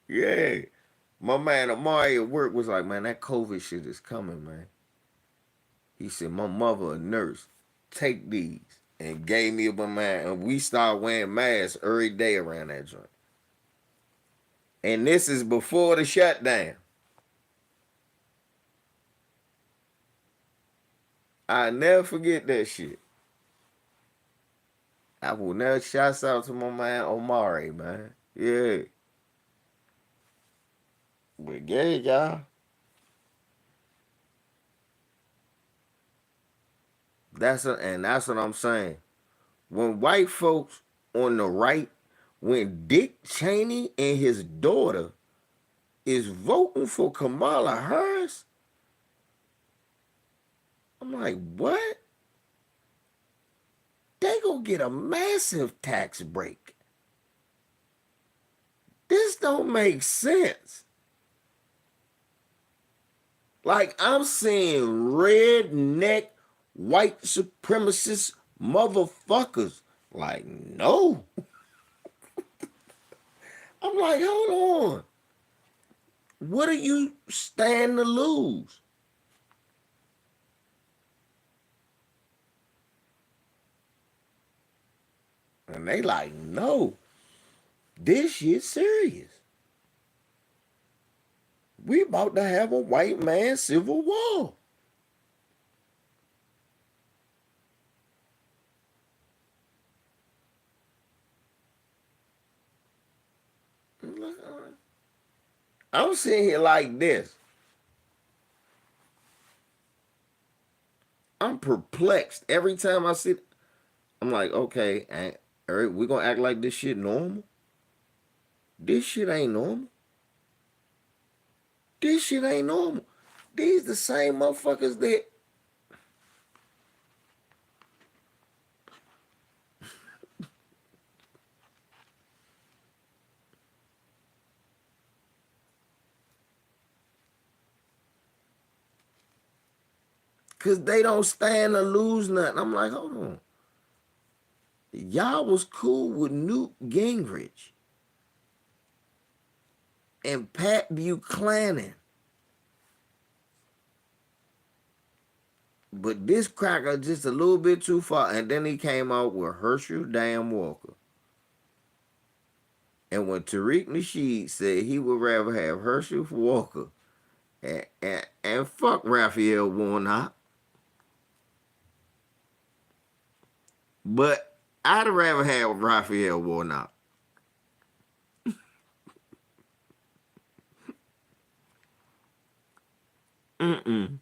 Yeah. My man Amari at work was like, man, that COVID shit is coming, man. He said, my mother a nurse. Take these. And gave me a man. And we started wearing masks every day around that joint. And this is before the shutdown. I never forget that shit. I will never shout out to my man Omari, man. Yeah. But yeah, y'all. And that's what I'm saying. When white folks on the right when Dick Cheney and his daughter is voting for Kamala Harris, I'm like, what? They gonna get a massive tax break. This don't make sense. Like, I'm seeing redneck white supremacist motherfuckers. Like, no. I'm like, hold on. What do you stand to lose? And they like, no, this shit serious. We about to have a white man civil war. I'm sitting here like this. I'm perplexed every time I sit. I'm like, okay, we gonna act like this shit normal? This shit ain't normal. This shit ain't normal. These the same motherfuckers that, cause they don't stand to lose nothing. I'm like, hold on. Y'all was cool with Newt Gingrich and Pat Buchanan. But this cracker just a little bit too far. And then he came out with Herschel Damn Walker. And when Tariq Nasheed said he would rather have Herschel Walker and fuck Raphael Warnock, but I'd rather have Raphael Warnock. Mm-mm.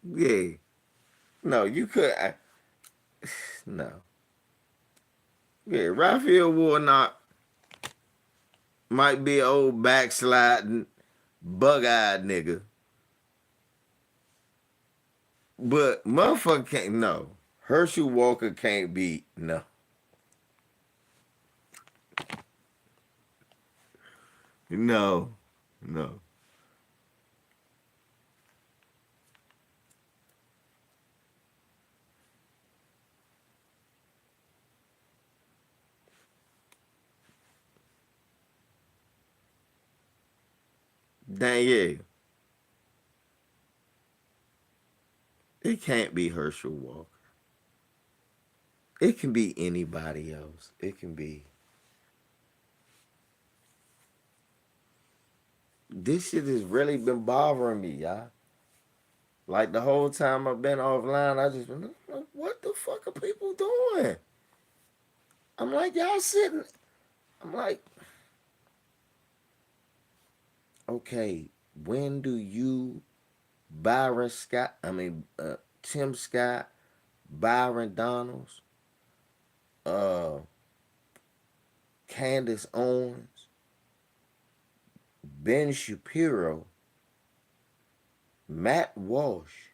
Yeah. No, you could. No. Yeah, Raphael Warnock might be an old backsliding, bug-eyed nigga. But motherfucker can't, no. Herschel Walker can't be, no. No. No. Dang, yeah. It can't be Herschel Walker. It can be anybody else. It can be. This shit has really been bothering me, y'all. Like the whole time I've been offline, I just been like, what the fuck are people doing? I'm like, y'all sitting. I'm like, okay, when do you, Byron Scott, Tim Scott, Byron Donalds, uh, Candace Owens, Ben Shapiro, Matt Walsh,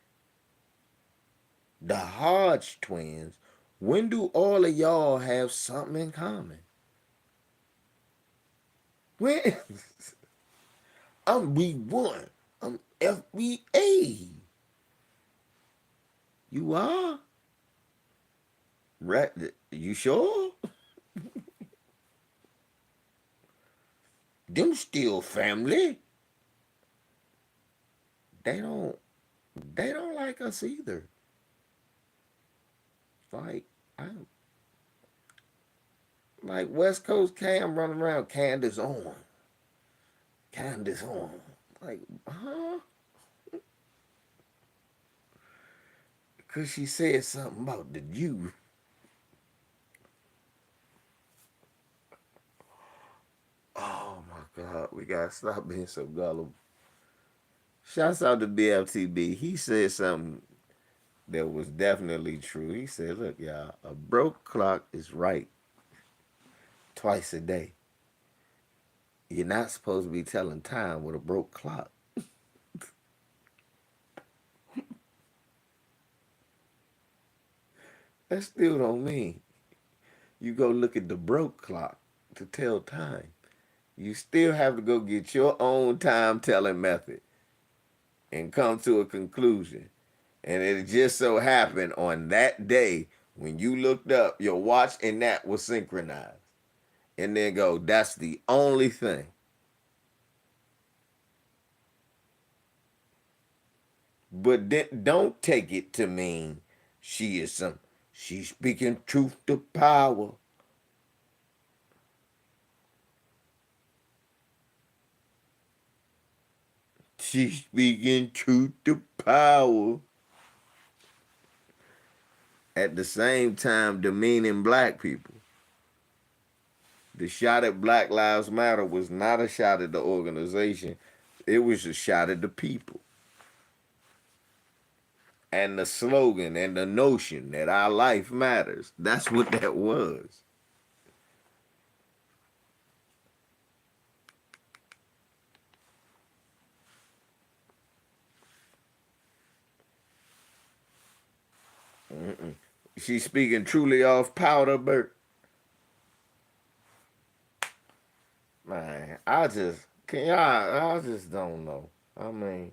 the Hodge twins, when do all of y'all have something in common? When? I'm B1. I'm FBA. You are? Right? You sure? Them still family. They don't they don't like us either. Like I'm like West Coast Cam running around Candace on. Candace on. Like, huh? Cause she said something about the Jew. Oh my We gotta stop being so gullible. Shouts out to BFTB. He said something that was definitely true. He said, "Look, y'all, a broke clock is right twice a day. You're not supposed to be telling time with a broke clock." That still don't mean you go look at the broke clock to tell time. You still have to go get your own time telling method and come to a conclusion. And it just so happened on that day when you looked up, your watch and that was synchronized. And then go, that's the only thing. But then don't take it to mean she's speaking truth to power. She's speaking truth to power. At the same time, demeaning black people. The shot at Black Lives Matter was not a shot at the organization. It was a shot at the people. And the slogan and the notion that our life matters. That's what that was. Mm-mm. She's speaking truly off powder, Bert. Man, I just don't know. I mean,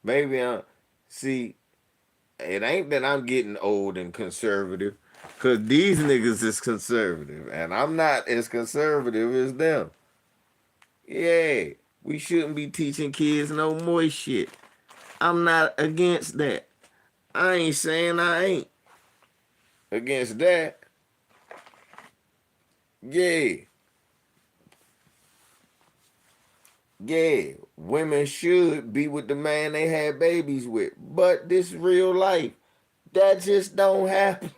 maybe see, it ain't that I'm getting old and conservative, because these niggas is conservative, and I'm not as conservative as them. Yeah, we shouldn't be teaching kids no more shit. I'm not against that. I ain't saying I ain't against that. Yeah, yeah. Women should be with the man they had babies with. But this real life, that just don't happen.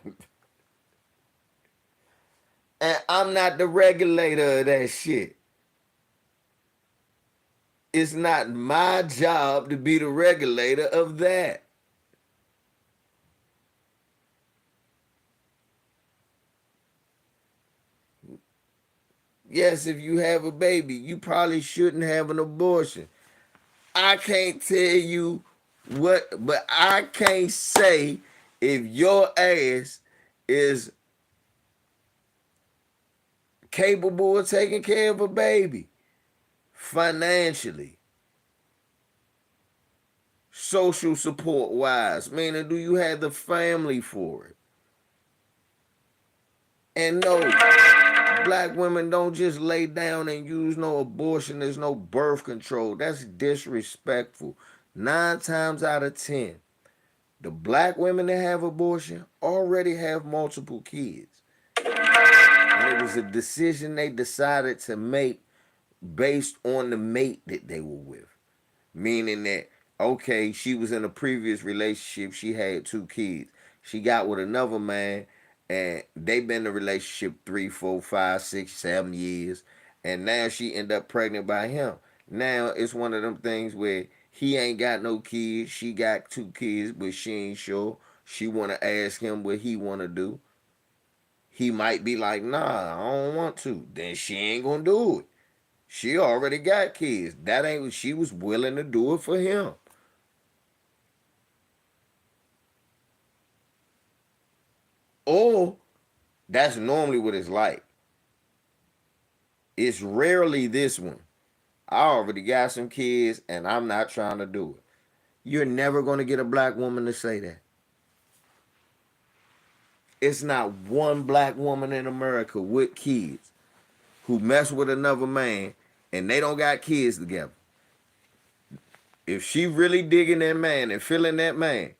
And I'm not the regulator of that shit. It's not my job to be the regulator of that. Yes, if you have a baby, you probably shouldn't have an abortion. I can't tell you what, but I can't say if your ass is capable of taking care of a baby financially, social support wise. Meaning, do you have the family for it? And no, black women don't just lay down and use no abortion. There's no birth control. That's disrespectful. 9 times out of 10, the black women that have abortion already have multiple kids. And it was a decision they decided to make based on the mate that they were with. Meaning that, okay, she was in a previous relationship, she had 2 kids. She got with another man, and they been in a relationship 3, 4, 5, 6, 7 years. And now she ended up pregnant by him. Now it's one of them things where he ain't got no kids, she got 2 kids, but she ain't sure. She wanna ask him what he wanna do. He might be like, nah, I don't want to. Then she ain't gonna do it. She already got kids. That ain't what she was willing to do it for him. Or that's normally what it's like. It's rarely this one. I already got some kids and I'm not trying to do it. You're never gonna get a black woman to say that. It's not one black woman in America with kids who mess with another man and they don't got kids together. If she really digging that man and feeling that man,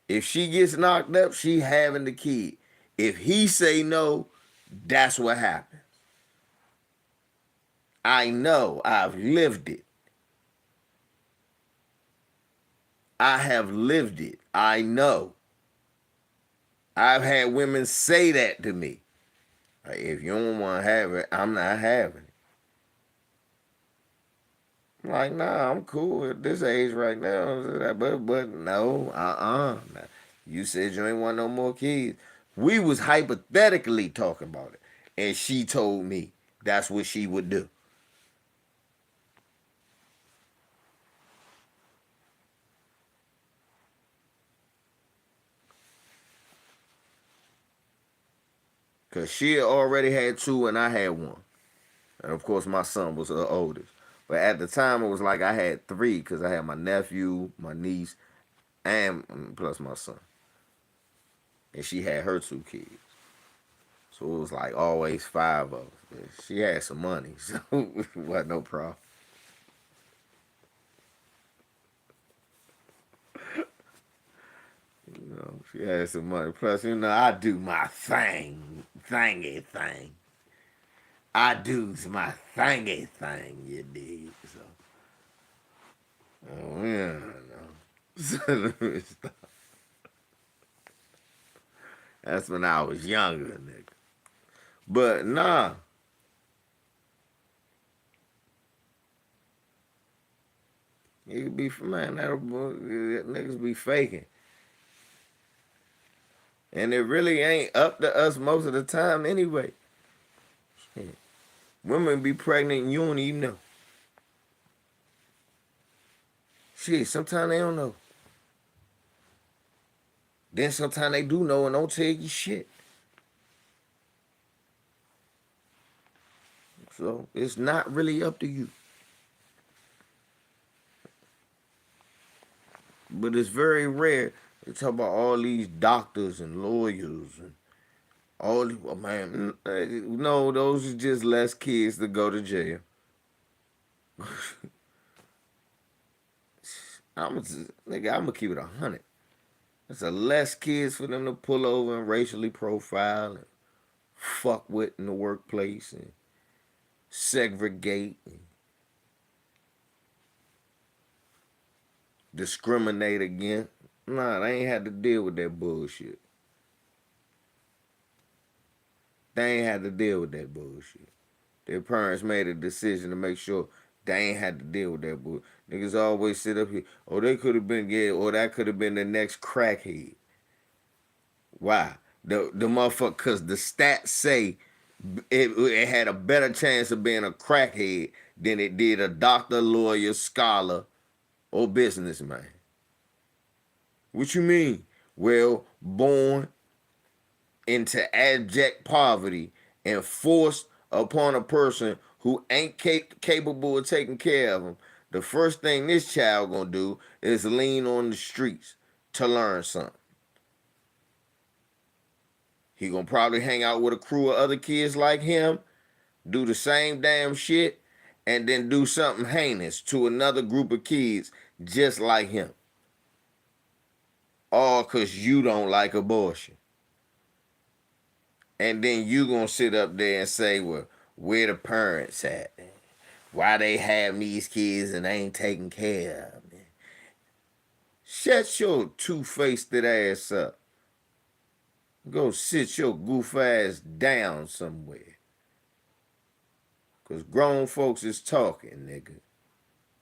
if she gets knocked up, she having the kid. If he say no, that's what happens. I know. I've lived it. I have lived it. I know. I've had women say that to me. Like, if you don't want to have it, I'm not having it. Like, nah, I'm cool at this age right now. But no, Nah. You said you ain't want no more kids. We was hypothetically talking about it. And she told me that's what she would do. Cause she already had two and I had one. And of course my son was the oldest. But at the time it was like I had three because I had my nephew, my niece, and plus my son. And she had her two kids. So it was like always five of us. She had some money, so it wasn't no problem. You know, she had some money. Plus, I do my thingy thing. I do my thingy thing, you dig? So, oh yeah, no. That's when I was younger, nigga. But nah, you be man, that niggas be faking, and it really ain't up to us most of the time anyway. Shit. Women be pregnant and you don't even know. Shit, sometimes they don't know. Then sometimes they do know and don't tell you shit. So it's not really up to you. But it's very rare. They talk about all these doctors and lawyers and all these, oh man, no, those are just less kids to go to jail. I'm gonna keep it 100. It's a less kids for them to pull over and racially profile and fuck with in the workplace and segregate and discriminate against. Nah, they ain't had to deal with that bullshit. They ain't had to deal with that bullshit. Their parents made a decision to make sure they ain't had to deal with that bullshit. Niggas always sit up here, oh, they could have been gay, or that could have been the next crackhead. Why? The motherfucker, because the stats say it had a better chance of being a crackhead than it did a doctor, lawyer, scholar, or businessman. What you mean? Well, born into abject poverty and forced upon a person who ain't capable of taking care of them, the first thing this child gonna do is lean on the streets to learn something. He gonna probably hang out with a crew of other kids like him, do the same damn shit, and then do something heinous to another group of kids just like him. All cause you don't like abortion. And then you gonna sit up there and say, well, where the parents at? Why they have these kids and they ain't taking care of them? Shut your two-faced ass up. Go sit your goof ass down somewhere. Cause grown folks is talking, nigga.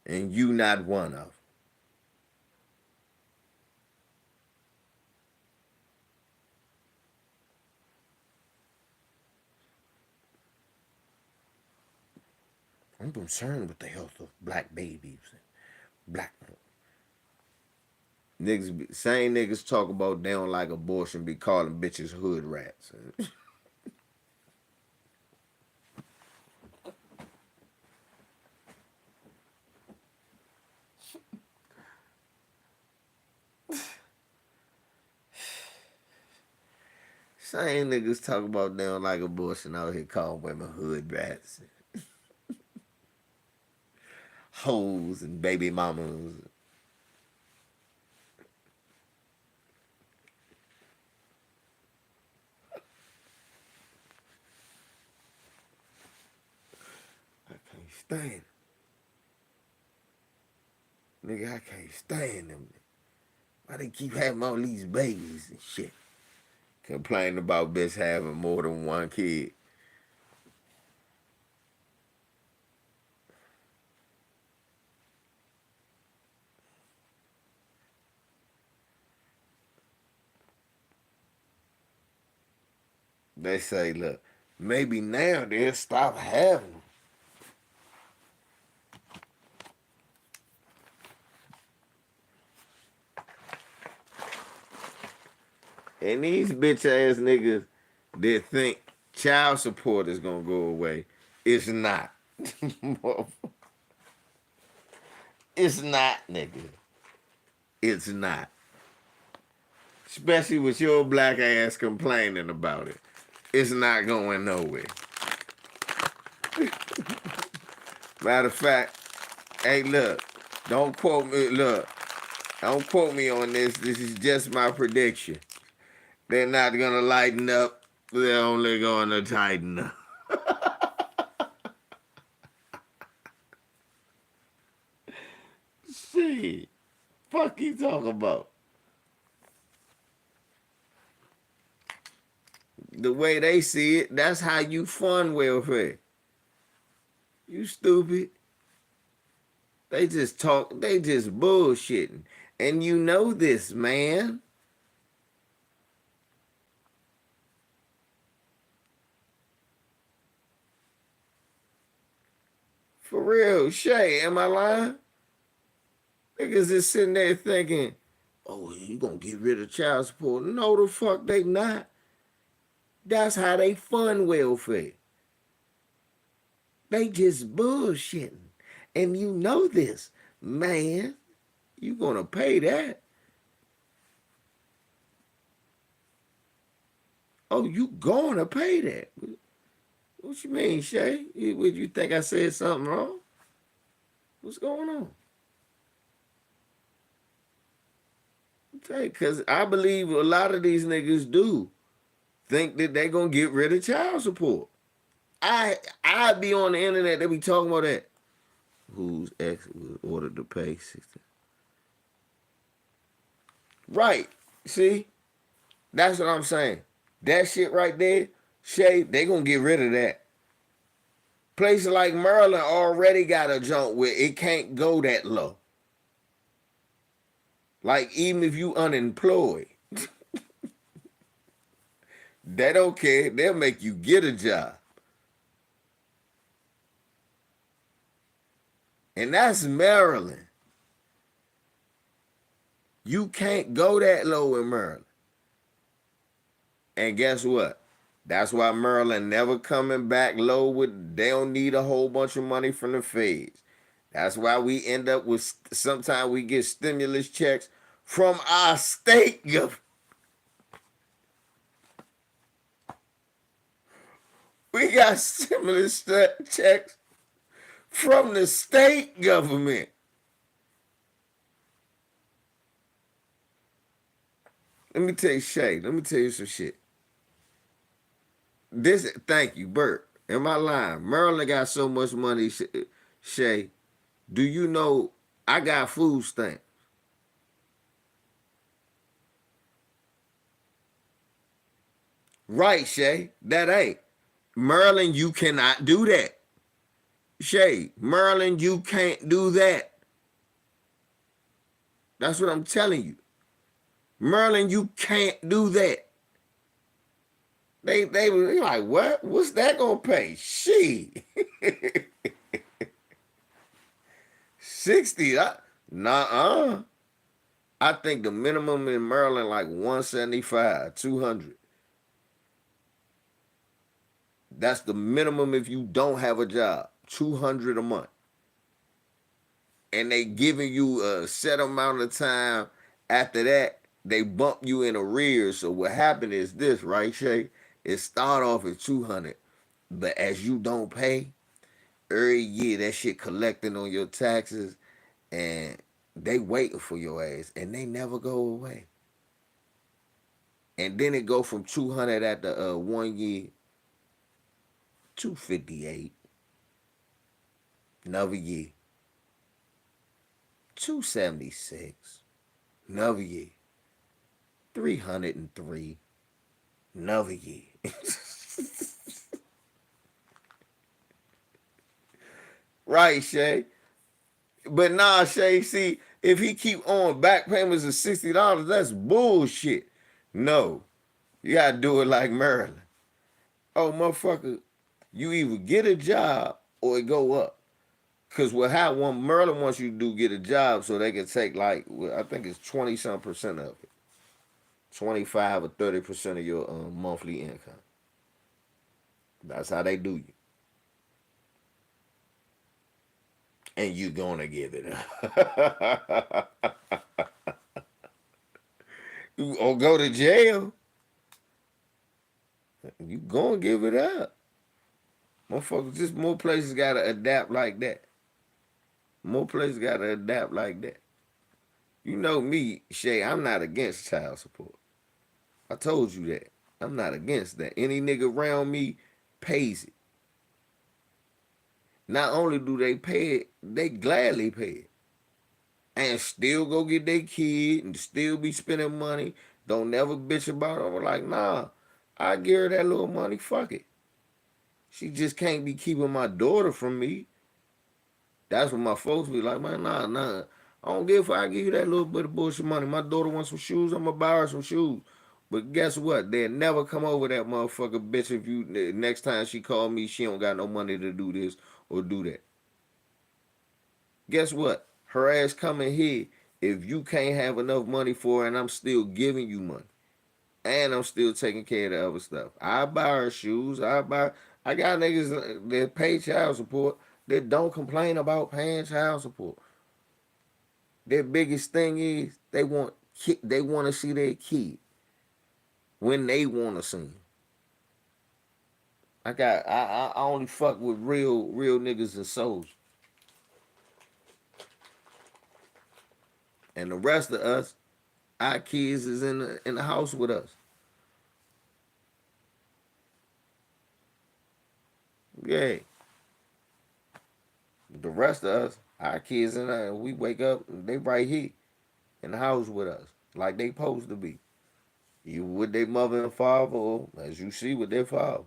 And you not one of them. I'm concerned with the health of black babies. Black niggas, same niggas talk about they don't like abortion, be calling bitches hood rats. Same niggas talk about they don't like abortion out here calling women hood rats, hoes, and baby mamas. I can't stand it. Nigga, I can't stand them. Why they keep having all these babies and shit? Complaining about bitch having more than one kid. They say, look, maybe now they'll stop having them. And these bitch ass niggas that think child support is gonna go away, it's not. It's not, nigga. It's not. Especially with your black ass complaining about it. It's not going nowhere. Matter of fact, hey, look, don't quote me. Look, don't quote me on this. This is just my prediction. They're not gonna lighten up. They're only gonna tighten up. Shit, fuck you talking about? The way they see it, that's how you fund welfare. You stupid. They just talk. They just bullshitting, and you know this, man. For real, Shay, am I lying? Niggas is sitting there thinking, oh, you gonna get rid of child support. No, the fuck they not. That's how they fund welfare. They just bullshitting. And you know this, man. You gonna pay that. Oh, you gonna pay that. What you mean, Shay? Would you think I said something wrong? What's going on? Because I believe a lot of these niggas do think that they gonna get rid of child support. I be on the internet, they be talking about that. Whose ex was ordered to pay 60. Right. See? That's what I'm saying. That shit right there, Shay, they gonna get rid of that. Places like Maryland already got a jump where it can't go that low. Like even if you unemployed, they don't care. They'll make you get a job. And that's Maryland. You can't go that low in Maryland. And guess what? That's why Maryland never coming back low with, they don't need a whole bunch of money from the feds. That's why we end up with, sometimes we get stimulus checks from our state government. We got stimulus checks from the state government. Let me tell you, Shay, let me tell you some shit. Thank you, Bert. Am I lying? Maryland got so much money, Shay. Do you know I got food stamps? Right, Shay. That ain't. Maryland, you cannot do that. Shay, Maryland, you can't do that. That's what I'm telling you. Maryland, you can't do that. They were like, what? What's that gonna pay? She 60. Nah. I think the minimum in Maryland like 175, 200. That's the minimum if you don't have a job. 200 a month. And they giving you a set amount of time. After that, they bump you in arrears. So what happened is this, right, Shay? It start off at 200. But as you don't pay, every year that shit collecting on your taxes, and they waiting for your ass, and they never go away. And then it go from 200 at the 1 year, 258. Another year, 276. Another year, 303. Another year. Right, Shay. But nah, Shay, see, if he keep on back payments of $60, that's bullshit. No. You gotta do it like Maryland. Oh, motherfucker, you either get a job or it go up. Cause what how one Merlin wants you to do get a job so they can take like I think it's 20% of it, 25 or 30% of your monthly income. That's how they do you, and you gonna give it up or go to jail. You gonna give it up, motherfuckers. Just more places gotta adapt like that. More places gotta adapt like that. You know me, Shay. I'm not against child support. I told you that. I'm not against that. Any nigga around me pays it. Not only do they pay it, they gladly pay it. And still go get their kid and still be spending money. Don't never bitch about it. I'm like, nah, I give her that little money. Fuck it. She just can't be keeping my daughter from me. That's what my folks be like, man, nah. I don't give a fuck. I give you that little bit of bullshit money. My daughter wants some shoes. I'm going to buy her some shoes. But guess what? They'll never come over that motherfucker bitch if you next time she call me, she don't got no money to do this or do that. Guess what? Her ass coming here if you can't have enough money for her and I'm still giving you money. And I'm still taking care of the other stuff. I buy her shoes. I got niggas that pay child support that don't complain about paying child support. Their biggest thing is they want to see their kid when they want to see him. I only fuck with real niggas and souls. And the rest of us, our kids is in the house with us. Yeah. The rest of us, our kids and we wake up, they right here in the house with us, like they supposed to be. You with their mother and father, or as you see with their father.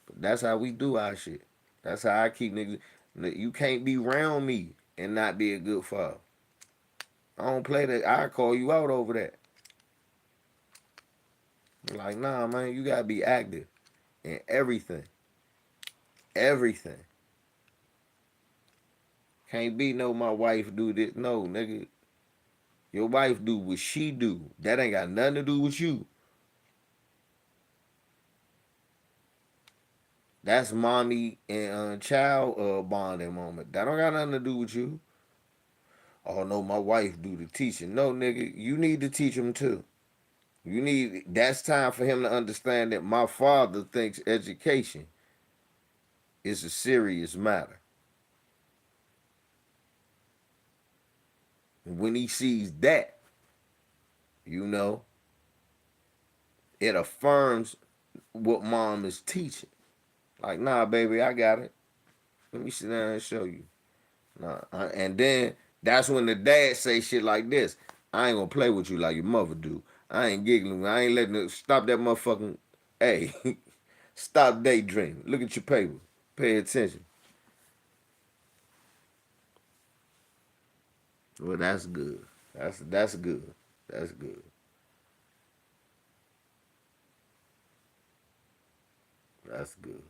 But that's how we do our shit. That's how I keep niggas. You can't be around me and not be a good father. I don't play that. I call you out over that. Like, nah, man, you gotta be active in everything. Everything. Can't be no my wife do this. No, nigga. Your wife do what she do. That ain't got nothing to do with you. That's mommy and child bonding moment. That don't got nothing to do with you. Oh no, my wife do the teaching. No, nigga, you need to teach him too. You need that's time for him to understand that my father thinks education is a serious matter. And when he sees that, you know, it affirms what mom is teaching. Like, nah, baby, I got it. Let me sit down and show you. Nah, and then that's when the dad say shit like this. I ain't gonna play with you like your mother do. I ain't giggling. I ain't letting it stop that motherfucking. Hey, stop daydreaming. Look at your paper. Pay attention. Well, that's good. That's good. That's good. That's good.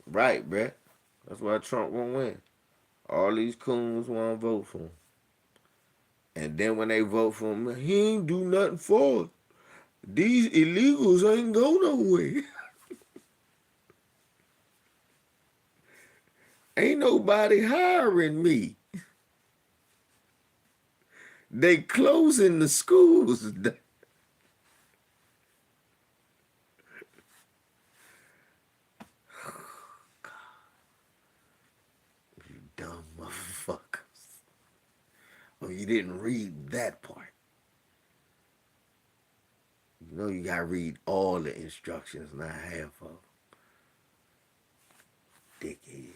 Right, bruh. That's why Trump won't win. All these coons want to vote for him. And then when they vote for him, he ain't do nothing for us. These illegals ain't go nowhere. Ain't nobody hiring me. They closing the schools. You dumb motherfuckers. Oh, you didn't read that part. You know you gotta read all the instructions, not half of them. Dickhead.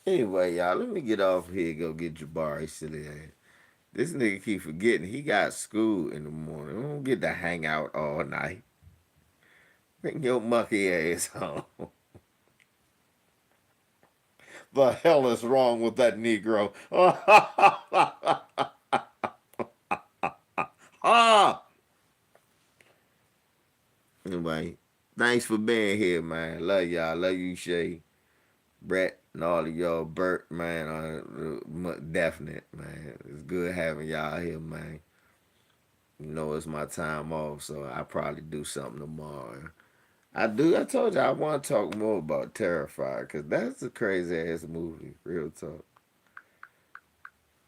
Anyway, y'all, let me get off here and go get Jabari silly ass. This nigga keep forgetting he got school in the morning. We don't get to hang out all night. Bring your monkey ass home. The hell is wrong with that Negro? Ah! Anyway, thanks for being here, man. Love y'all. Love you, Shay, Brett, and all of y'all. Bert, man. Definite, man. It's good having y'all here, man. You know, it's my time off, so I probably do something tomorrow. I do. I told you I want to talk more about Terrifier because that's a crazy ass movie. Real talk.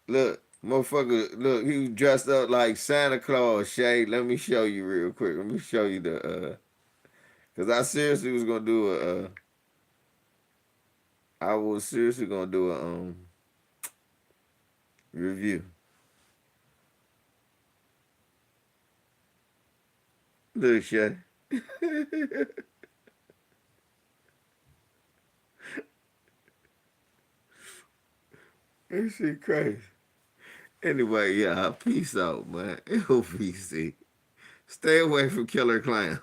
Look, motherfucker. Look, he was dressed up like Santa Claus. Shay, let me show you real quick. Let me show you the. Cause I seriously was gonna do a. I was seriously gonna do a review. Look, Shay. This shit crazy. Anyway, yeah, peace out, man. LVC. Stay away from Killer Clown.